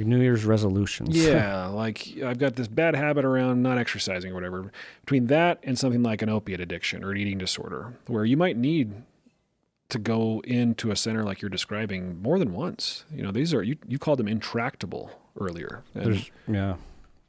New Year's resolutions. Yeah, like I've got this bad habit around not exercising or whatever. Between that and something like an opiate addiction or an eating disorder, where you might need to go into a center like you're describing more than once. These are, you called them intractable earlier. And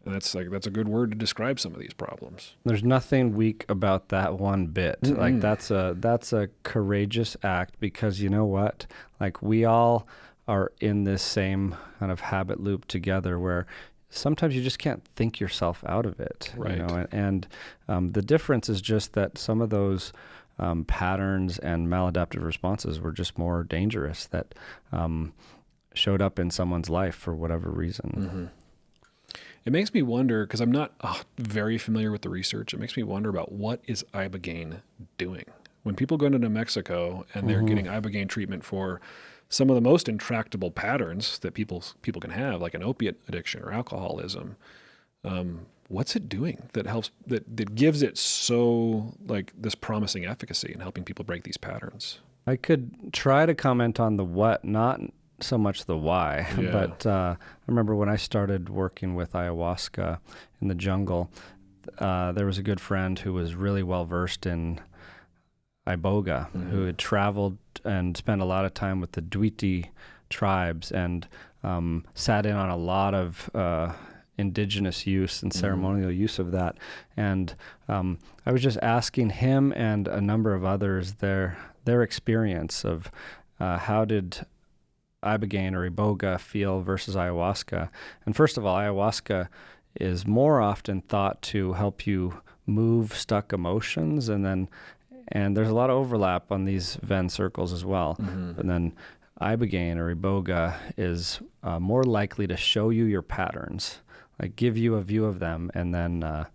that's a good word to describe some of these problems. There's nothing weak about that one bit. Like that's a courageous act, because you know what? Like we all are in this same kind of habit loop together, where sometimes you just can't think yourself out of it. Right. And the difference is just that some of those patterns and maladaptive responses were just more dangerous that showed up in someone's life for whatever reason. It makes me wonder, because I'm not very familiar with the research, it makes me wonder about what is ibogaine doing? When people go into New Mexico and they're getting ibogaine treatment for some of the most intractable patterns that people can have, like an opiate addiction or alcoholism, what's it doing that helps, that gives it so like this promising efficacy in helping people break these patterns? I could try to comment on the what, not so much the why. Yeah. But I remember when I started working with ayahuasca in the jungle, there was a good friend who was really well versed in iboga, who had traveled and spent a lot of time with the Dwiti tribes and sat in on a lot of indigenous use and ceremonial use of that. And I was just asking him and a number of others their experience of how did ibogaine or iboga feel versus ayahuasca. And first of all, ayahuasca is more often thought to help you move stuck emotions, and there's a lot of overlap on these Venn circles as well. And then ibogaine or iboga is more likely to show you your patterns, like give you a view of them and then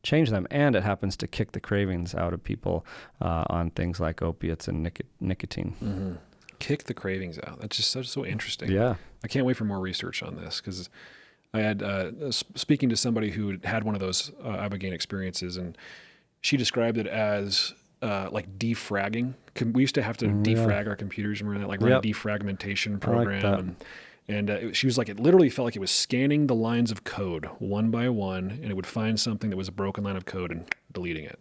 change them. And it happens to kick the cravings out of people on things like opiates and nicotine. Kick the cravings out. That's just so interesting. Yeah. I can't wait for more research on this, because I had speaking to somebody who had one of those ibogaine experiences, and she described it as like defragging. We used to have to defrag our computers, remember that? Like run a defragmentation program. And she was like, it literally felt like it was scanning the lines of code one by one, and it would find something that was a broken line of code and deleting it.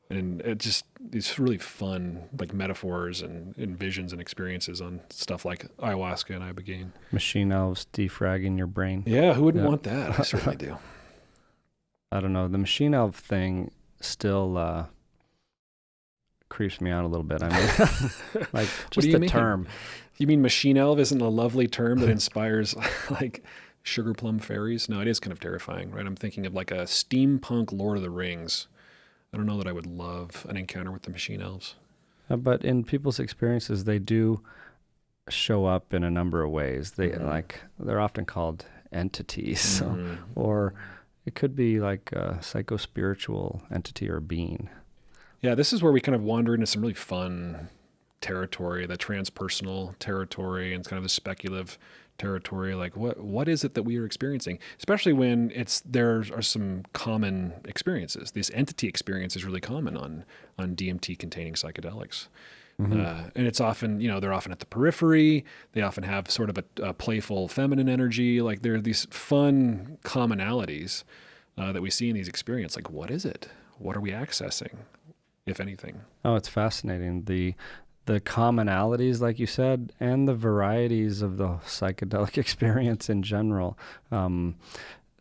And it just, these really fun like metaphors and visions and experiences on stuff like ayahuasca and ibogaine. Machine elves defragging your brain. Yeah, who wouldn't want that? I certainly do. I don't know. The machine elf thing still creeps me out a little bit. I mean, like just the term. You mean machine elf isn't a lovely term that inspires like sugar plum fairies? No, it is kind of terrifying, right? I'm thinking of like a steampunk Lord of the Rings. I don't know that I would love an encounter with the machine elves. But in people's experiences, they do show up in a number of ways. They're often called entities, or it could be like a psycho-spiritual entity or being. Yeah, this is where we kind of wander into some really fun territory, the transpersonal territory, and kind of the speculative territory. Like what is it that we are experiencing, especially when there are some common experiences. This entity experience is really common on DMT containing psychedelics. And it's often, they're often at the periphery. They often have sort of a playful feminine energy. Like there are these fun commonalities that we see in these experiences. Like, what is it? What are we accessing, if anything? Oh, it's fascinating. The commonalities, like you said, and the varieties of the psychedelic experience in general,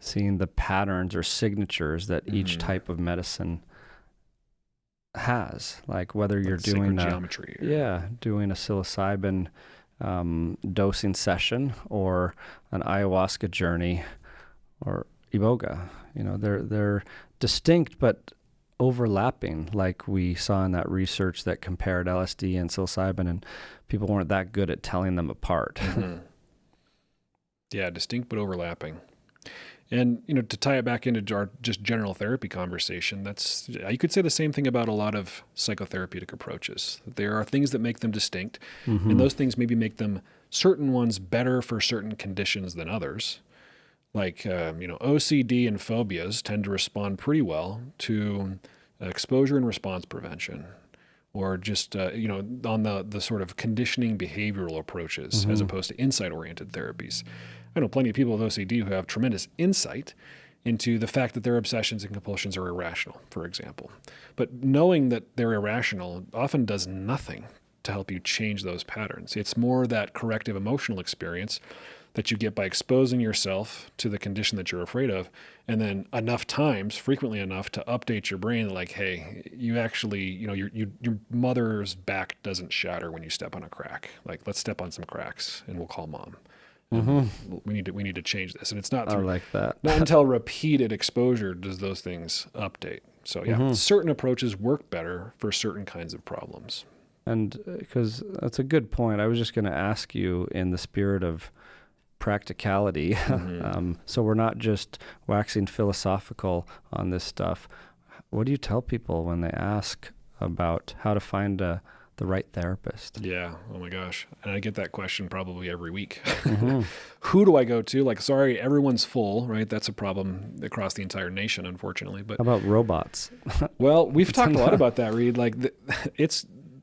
seeing the patterns or signatures that each type of medicine has, like whether you're doing geometry, doing a psilocybin dosing session or an ayahuasca journey or iboga. They're distinct but overlapping, like we saw in that research that compared LSD and psilocybin, and people weren't that good at telling them apart. Yeah, distinct but overlapping. And, to tie it back into our just general therapy conversation, you could say the same thing about a lot of psychotherapeutic approaches. There are things that make them distinct, and those things maybe make them certain ones better for certain conditions than others. Like, OCD and phobias tend to respond pretty well to exposure and response prevention, or just, on the sort of conditioning behavioral approaches as opposed to insight-oriented therapies. I know plenty of people with OCD who have tremendous insight into the fact that their obsessions and compulsions are irrational, for example. But knowing that they're irrational often does nothing to help you change those patterns. It's more that corrective emotional experience that you get by exposing yourself to the condition that you're afraid of, and then enough times, frequently enough, to update your brain like, hey, you actually, your mother's back doesn't shatter when you step on a crack. Like, let's step on some cracks and we'll call mom. We need to change this. And it's not I through, like that. not until repeated exposure does those things update. So yeah, certain approaches work better for certain kinds of problems. And because that's a good point. I was just going to ask you in the spirit of practicality. So we're not just waxing philosophical on this stuff. What do you tell people when they ask about how to find the right therapist? Yeah. Oh my gosh. And I get that question probably every week. Who do I go to? Like, sorry, everyone's full, right? That's a problem across the entire nation, unfortunately. But how about robots? Well, we've talked a lot about that, Reid. Like,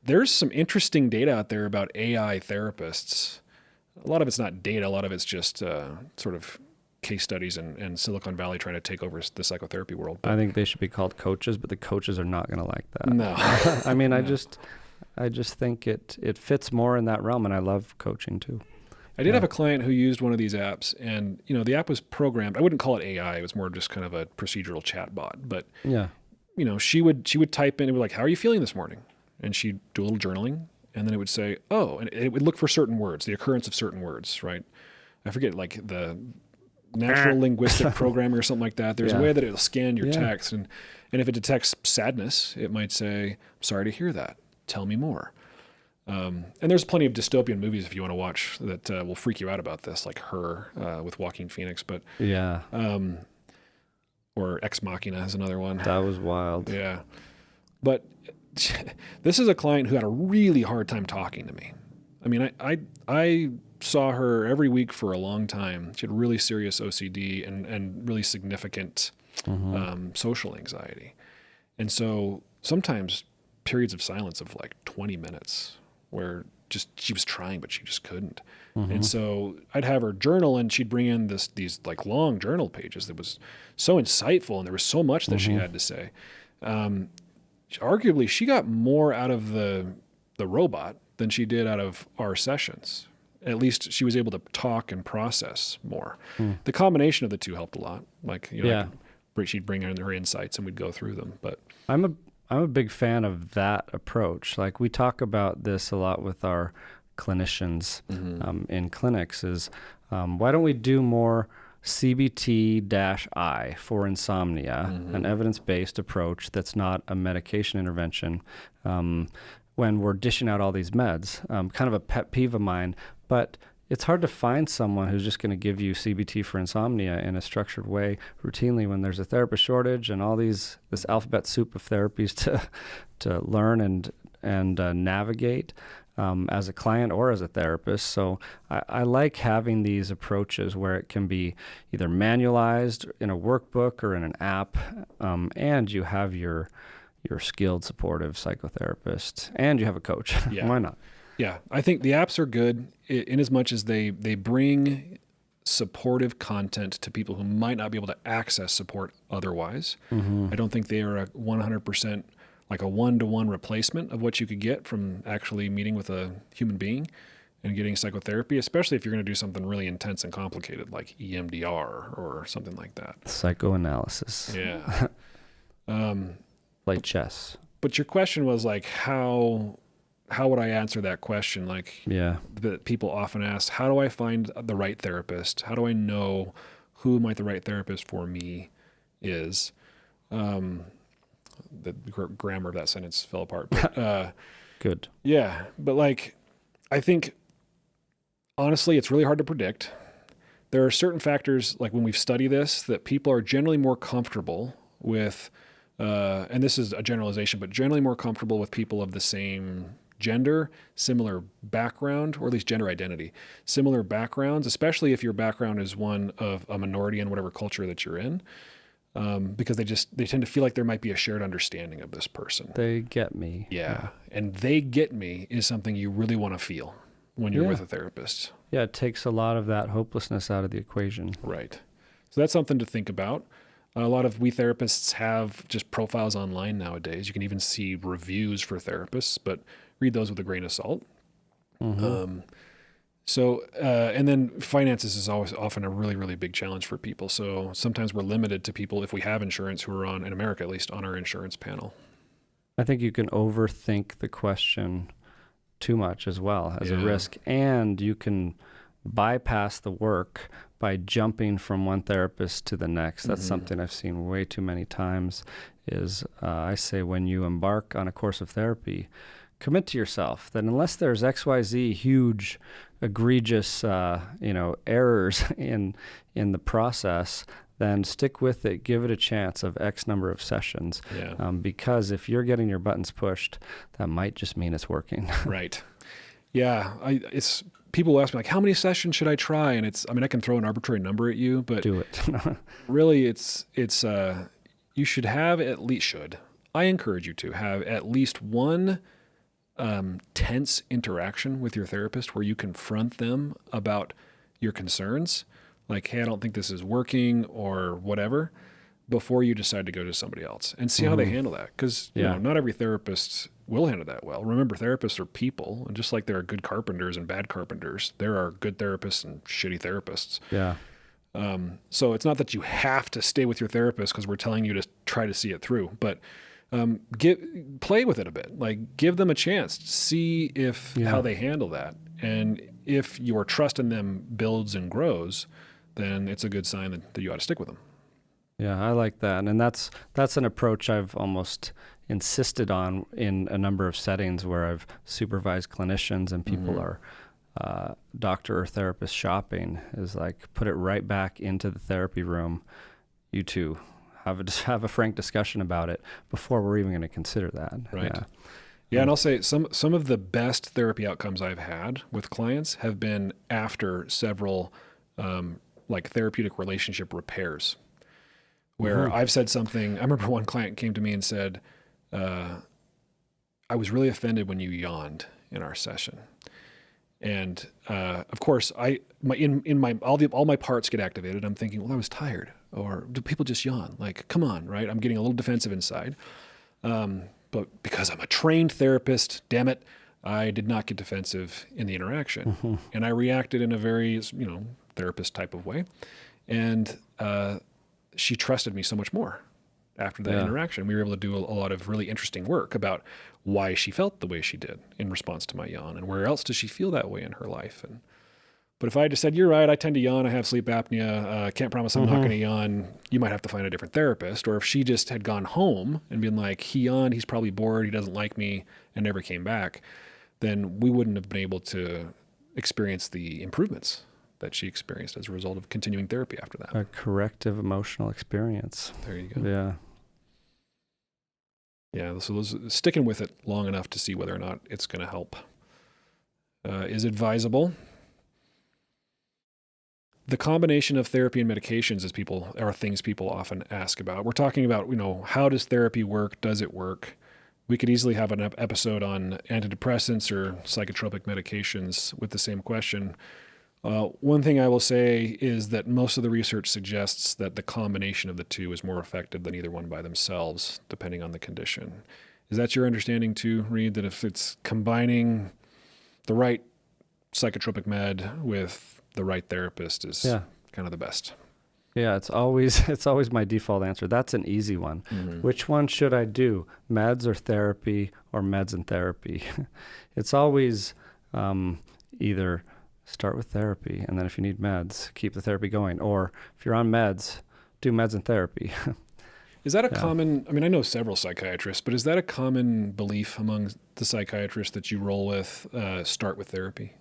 there's some interesting data out there about AI therapists. A lot of it's not data. A lot of it's just sort of case studies and Silicon Valley trying to take over the psychotherapy world. But I think they should be called coaches, but the coaches are not going to like that. No. I mean, I just think it fits more in that realm, and I love coaching too. I did have a client who used one of these apps, and the app was programmed. I wouldn't call it AI. It was more just kind of a procedural chat bot. But she would type in, it would like, how are you feeling this morning? And she'd do a little journaling, and then it would say, oh, and it would look for certain words, the occurrence of certain words, right? I forget, like the natural linguistic programming or something like that. There's a way that it'll scan your text, and if it detects sadness, it might say, sorry to hear that. Tell me more. And there's plenty of dystopian movies if you want to watch that will freak you out about this, like Her with Joaquin Phoenix, but or Ex Machina is another one. That was wild. Yeah, but this is a client who had a really hard time talking to me. I mean, I saw her every week for a long time. She had really serious OCD and really significant social anxiety, and so sometimes periods of silence of like 20 minutes where just she was trying, but she just couldn't. And so I'd have her journal, and she'd bring in these like long journal pages that was so insightful, and there was so much that she had to say. Arguably, she got more out of the robot than she did out of our sessions. At least she was able to talk and process more. The combination of the two helped a lot. Like, she'd bring in her insights, and we'd go through them. But I'm a big fan of that approach. Like, we talk about this a lot with our clinicians in clinics is why don't we do more CBT-I for insomnia, an evidence-based approach that's not a medication intervention when we're dishing out all these meds. Kind of a pet peeve of mine, but it's hard to find someone who's just going to give you CBT for insomnia in a structured way routinely when there's a therapist shortage and all this alphabet soup of therapies to learn and navigate as a client or as a therapist. So I like having these approaches where it can be either manualized in a workbook or in an app, and you have your skilled supportive psychotherapist and you have a coach. Yeah. Why not? Yeah, I think the apps are good in as much as they bring supportive content to people who might not be able to access support otherwise. I don't think they are a 100% like a one-to-one replacement of what you could get from actually meeting with a human being and getting psychotherapy, especially if you're going to do something really intense and complicated like EMDR or something like that. Psychoanalysis. Yeah. Like chess. But your question was like, how would I answer that question? Like, that people often ask, how do I find the right therapist? How do I know who might the right therapist for me is? The grammar of that sentence fell apart. But, good. Yeah. But like, I think honestly, it's really hard to predict. There are certain factors, like when we've studied this, that people are generally more comfortable with, and this is a generalization, but generally more comfortable with people of the same gender, similar background, or at least gender identity, similar backgrounds, especially if your background is one of a minority in whatever culture that you're in, because they tend to feel like there might be a shared understanding of this person. They get me. Yeah. And they get me is something you really want to feel when you're with a therapist. Yeah, it takes a lot of that hopelessness out of the equation. Right. So that's something to think about. A lot of we therapists have just profiles online nowadays. You can even see reviews for therapists, but read those with a grain of salt. And then finances is always often a really, really big challenge for people. So sometimes we're limited to people, if we have insurance, who are on, in America at least, on our insurance panel. I think you can overthink the question too much as well as a risk, and you can bypass the work by jumping from one therapist to the next. That's something I've seen way too many times. I say, when you embark on a course of therapy, commit to yourself that unless there's XYZ huge, egregious, errors in the process, then stick with it. Give it a chance of X number of sessions. Yeah. Because if you're getting your buttons pushed, that might just mean it's working. Right. Yeah. People ask me, like, how many sessions should I try? And I can throw an arbitrary number at you, but do it. Really you should have I encourage you to have at least one tense interaction with your therapist where you confront them about your concerns, like, hey, I don't think this is working or whatever, before you decide to go to somebody else, and see how they handle that. Because not every therapist will handle that well. Remember, therapists are people, and just like there are good carpenters and bad carpenters, there are good therapists and shitty therapists. Yeah. So it's not that you have to stay with your therapist because we're telling you to try to see it through, but play with it a bit. Like, give them a chance, see how they handle that, and if your trust in them builds and grows, then it's a good sign that you ought to stick with them. Yeah, I like that, and that's an approach I've almost insisted on in a number of settings where I've supervised clinicians and people are doctor or therapist shopping. Is like, put it right back into the therapy room. You two have a frank discussion about it before we're even going to consider that. Right. Yeah, and I'll say some of the best therapy outcomes I've had with clients have been after several therapeutic relationship repairs, where I've said something. I remember one client came to me and said, I was really offended when you yawned in our session. And of course, all my parts get activated. I'm thinking, well, I was tired, or do people just yawn? Like, come on, right? I'm getting a little defensive inside. But because I'm a trained therapist, damn it, I did not get defensive in the interaction, and I reacted in a very therapist type of way, and she trusted me so much more after that interaction. We were able to do a lot of really interesting work about why she felt the way she did in response to my yawn, and where else does she feel that way in her life. But if I just said, you're right, I tend to yawn, I have sleep apnea, can't promise I'm not going to yawn, you might have to find a different therapist. Or if she just had gone home and been like, he yawned, he's probably bored, he doesn't like me, and never came back, then we wouldn't have been able to experience the improvements that she experienced as a result of continuing therapy after that. A corrective emotional experience. There you go. Yeah. Yeah, so sticking with it long enough to see whether or not it's going to help is advisable. The combination of therapy and medications are things people often ask about. We're talking about, how does therapy work? Does it work? We could easily have an episode on antidepressants or psychotropic medications with the same question. One thing I will say is that most of the research suggests that the combination of the two is more effective than either one by themselves, depending on the condition. Is that your understanding too, Reid, that if it's combining the right psychotropic med with the right therapist is kind of the best? Yeah, it's always my default answer. That's an easy one. Which one should I do? Meds or therapy, or meds and therapy? It's always either start with therapy, and then if you need meds, keep the therapy going. Or if you're on meds, do meds and therapy. Is that a common, I know several psychiatrists, but is that a common belief among the psychiatrists that you roll with, start with therapy?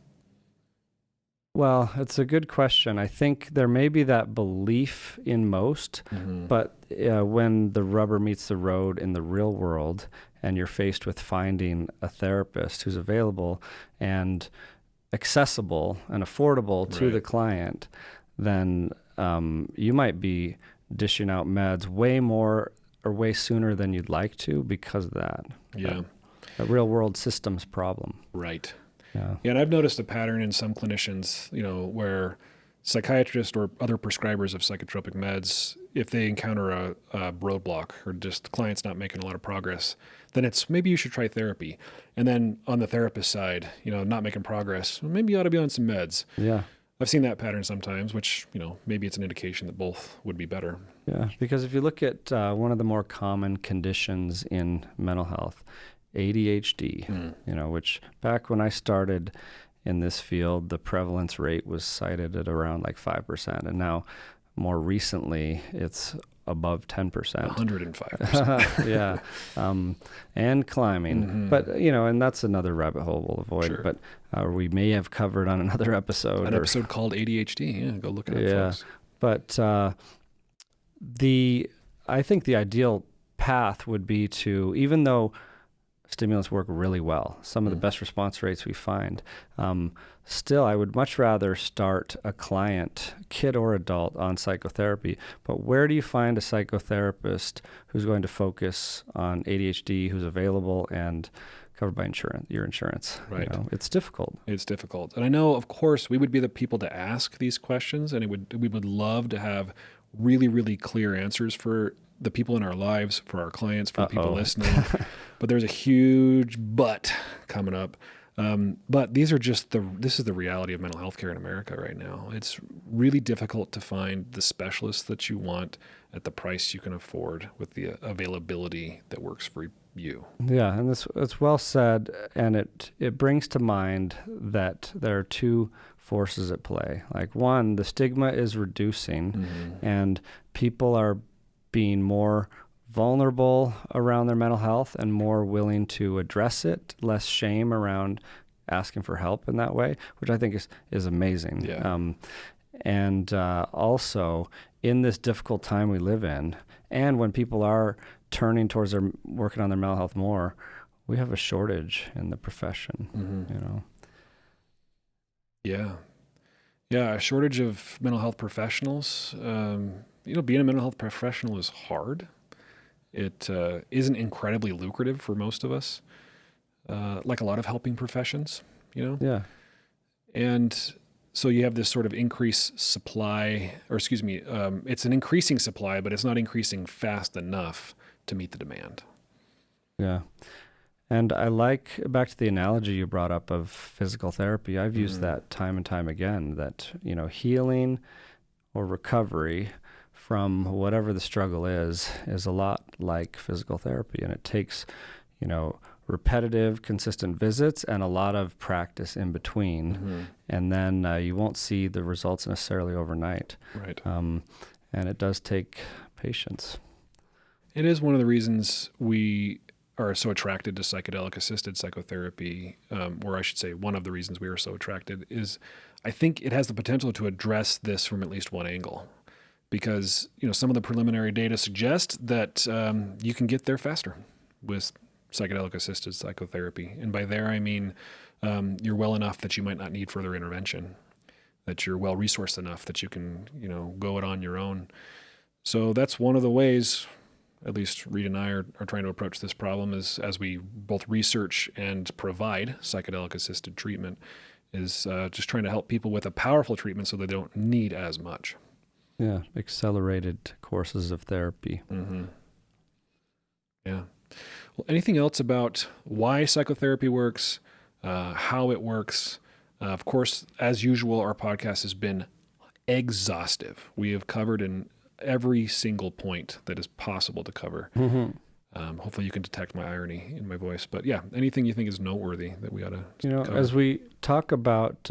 Well, it's a good question. I think there may be that belief in most, but when the rubber meets the road in the real world and you're faced with finding a therapist who's available and accessible and affordable to the client, then you might be dishing out meds way more or way sooner than you'd like to because of that. Yeah. A real world systems problem. Right. Yeah, and I've noticed a pattern in some clinicians, where psychiatrists or other prescribers of psychotropic meds, if they encounter a roadblock or just the client's not making a lot of progress, then it's maybe you should try therapy. And then on the therapist side, not making progress, well, maybe you ought to be on some meds. Yeah. I've seen that pattern sometimes, which, maybe it's an indication that both would be better. Yeah, because if you look at one of the more common conditions in mental health, ADHD, which back when I started in this field, the prevalence rate was cited at around like 5%. And now more recently, it's above 10%. 105%. Yeah. And climbing. Mm-hmm. But, and that's another rabbit hole we'll avoid. Sure. But we may have covered on another episode. An episode called ADHD. Yeah, go look it up, folks. But I think the ideal path would be to, even though stimulants work really well, some of the best response rates we find, still I would much rather start a client, kid or adult, on psychotherapy. But where do you find a psychotherapist who's going to focus on ADHD, who's available and covered by your insurance? Right. It's difficult. It's difficult. And I know, of course, we would be the people to ask these questions, and we would love to have really, really clear answers for the people in our lives, for our clients, for the people listening. But there's a huge but coming up. But this is the reality of mental health care in America right now. It's really difficult to find the specialists that you want at the price you can afford with the availability that works for you. Yeah, and it's well said, and it brings to mind that there are two forces at play. Like, one, the stigma is reducing, and people are being more vulnerable around their mental health and more willing to address it, less shame around asking for help in that way, which I think is amazing. Yeah. And also, in this difficult time we live in, and when people are turning towards working on their mental health more, we have a shortage in the profession, Yeah. Yeah, a shortage of mental health professionals. Being a mental health professional is hard. It isn't incredibly lucrative for most of us, like a lot of helping professions, Yeah. And so you have this sort of increased supply, it's an increasing supply, but it's not increasing fast enough to meet the demand. Yeah. And I like, back to the analogy you brought up of physical therapy, I've used that time and time again, that, healing or recovery from whatever the struggle is a lot like physical therapy. And it takes, repetitive, consistent visits and a lot of practice in between. And then you won't see the results necessarily overnight. Right. And it does take patience. It is one of the reasons we are so attracted to psychedelic-assisted psychotherapy, or I should say one of the reasons we are so attracted is I think it has the potential to address this from at least one angle. Because, some of the preliminary data suggest that you can get there faster with psychedelic-assisted psychotherapy. And by there, I mean you're well enough that you might not need further intervention, that you're well-resourced enough that you can, go it on your own. So that's one of the ways, at least Reid and I are trying to approach this problem, is as we both research and provide psychedelic-assisted treatment, is just trying to help people with a powerful treatment so they don't need as much. Yeah, accelerated courses of therapy. Yeah. Well, anything else about why psychotherapy works, how it works? Of course, as usual, our podcast has been exhaustive. We have covered in every single point that is possible to cover. Hopefully you can detect my irony in my voice. But yeah, anything you think is noteworthy that we ought to cover? As we talk about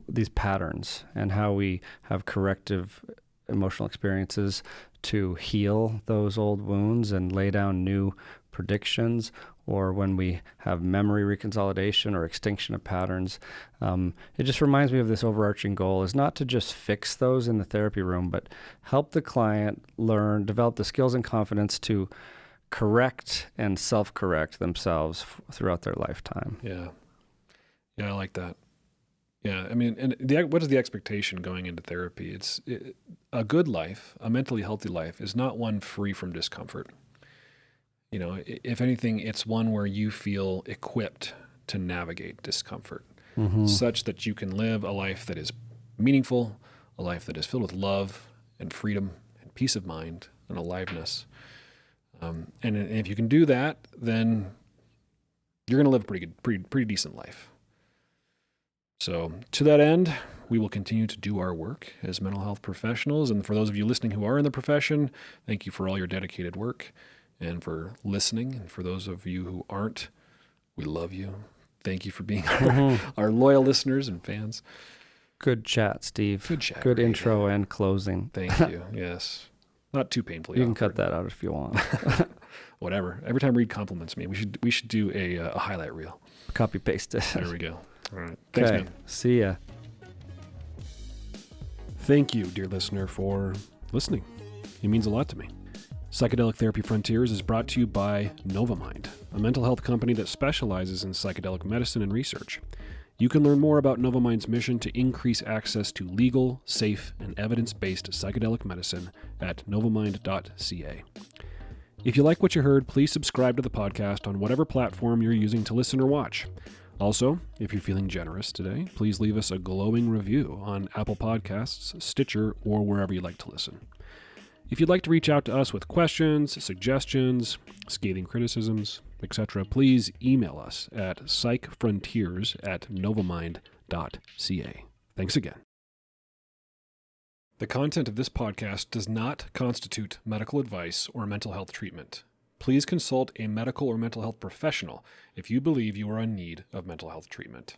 these patterns and how we have corrective emotional experiences to heal those old wounds and lay down new predictions, or when we have memory reconsolidation or extinction of patterns, it just reminds me of this overarching goal is not to just fix those in the therapy room, but help the client develop the skills and confidence to correct and self-correct themselves throughout their lifetime. Yeah, I like that. Yeah, I mean, and what is the expectation going into therapy? A good life, a mentally healthy life, is not one free from discomfort. If anything, it's one where you feel equipped to navigate discomfort, such that you can live a life that is meaningful, a life that is filled with love and freedom and peace of mind and aliveness. And if you can do that, then you're going to live a pretty decent life. So to that end, we will continue to do our work as mental health professionals. And for those of you listening who are in the profession, thank you for all your dedicated work and for listening. And for those of you who aren't, we love you. Thank you for being our loyal listeners and fans. Good chat, Steve. Good chat. Good Reid. intro and closing. Thank you. Yes. Not too painfully You can awkward. cut that out if you want. Whatever. Every time Reid compliments me, we should do a highlight reel. Copy paste it. There we go. All right. Thanks, Okay. man. See ya. Thank you, dear listener, for listening. It means a lot to me. Psychedelic Therapy Frontiers is brought to you by Novamind, a mental health company that specializes in psychedelic medicine and research. You can learn more about Novamind's mission to increase access to legal, safe, and evidence-based psychedelic medicine at novamind.ca. If you like what you heard, please subscribe to the podcast on whatever platform you're using to listen or watch. Also, if you're feeling generous today, please leave us a glowing review on Apple Podcasts, Stitcher, or wherever you like to listen. If you'd like to reach out to us with questions, suggestions, scathing criticisms, etc., please email us at psychfrontiers@novamind.ca. Thanks again. The content of this podcast does not constitute medical advice or mental health treatment. Please consult a medical or mental health professional if you believe you are in need of mental health treatment.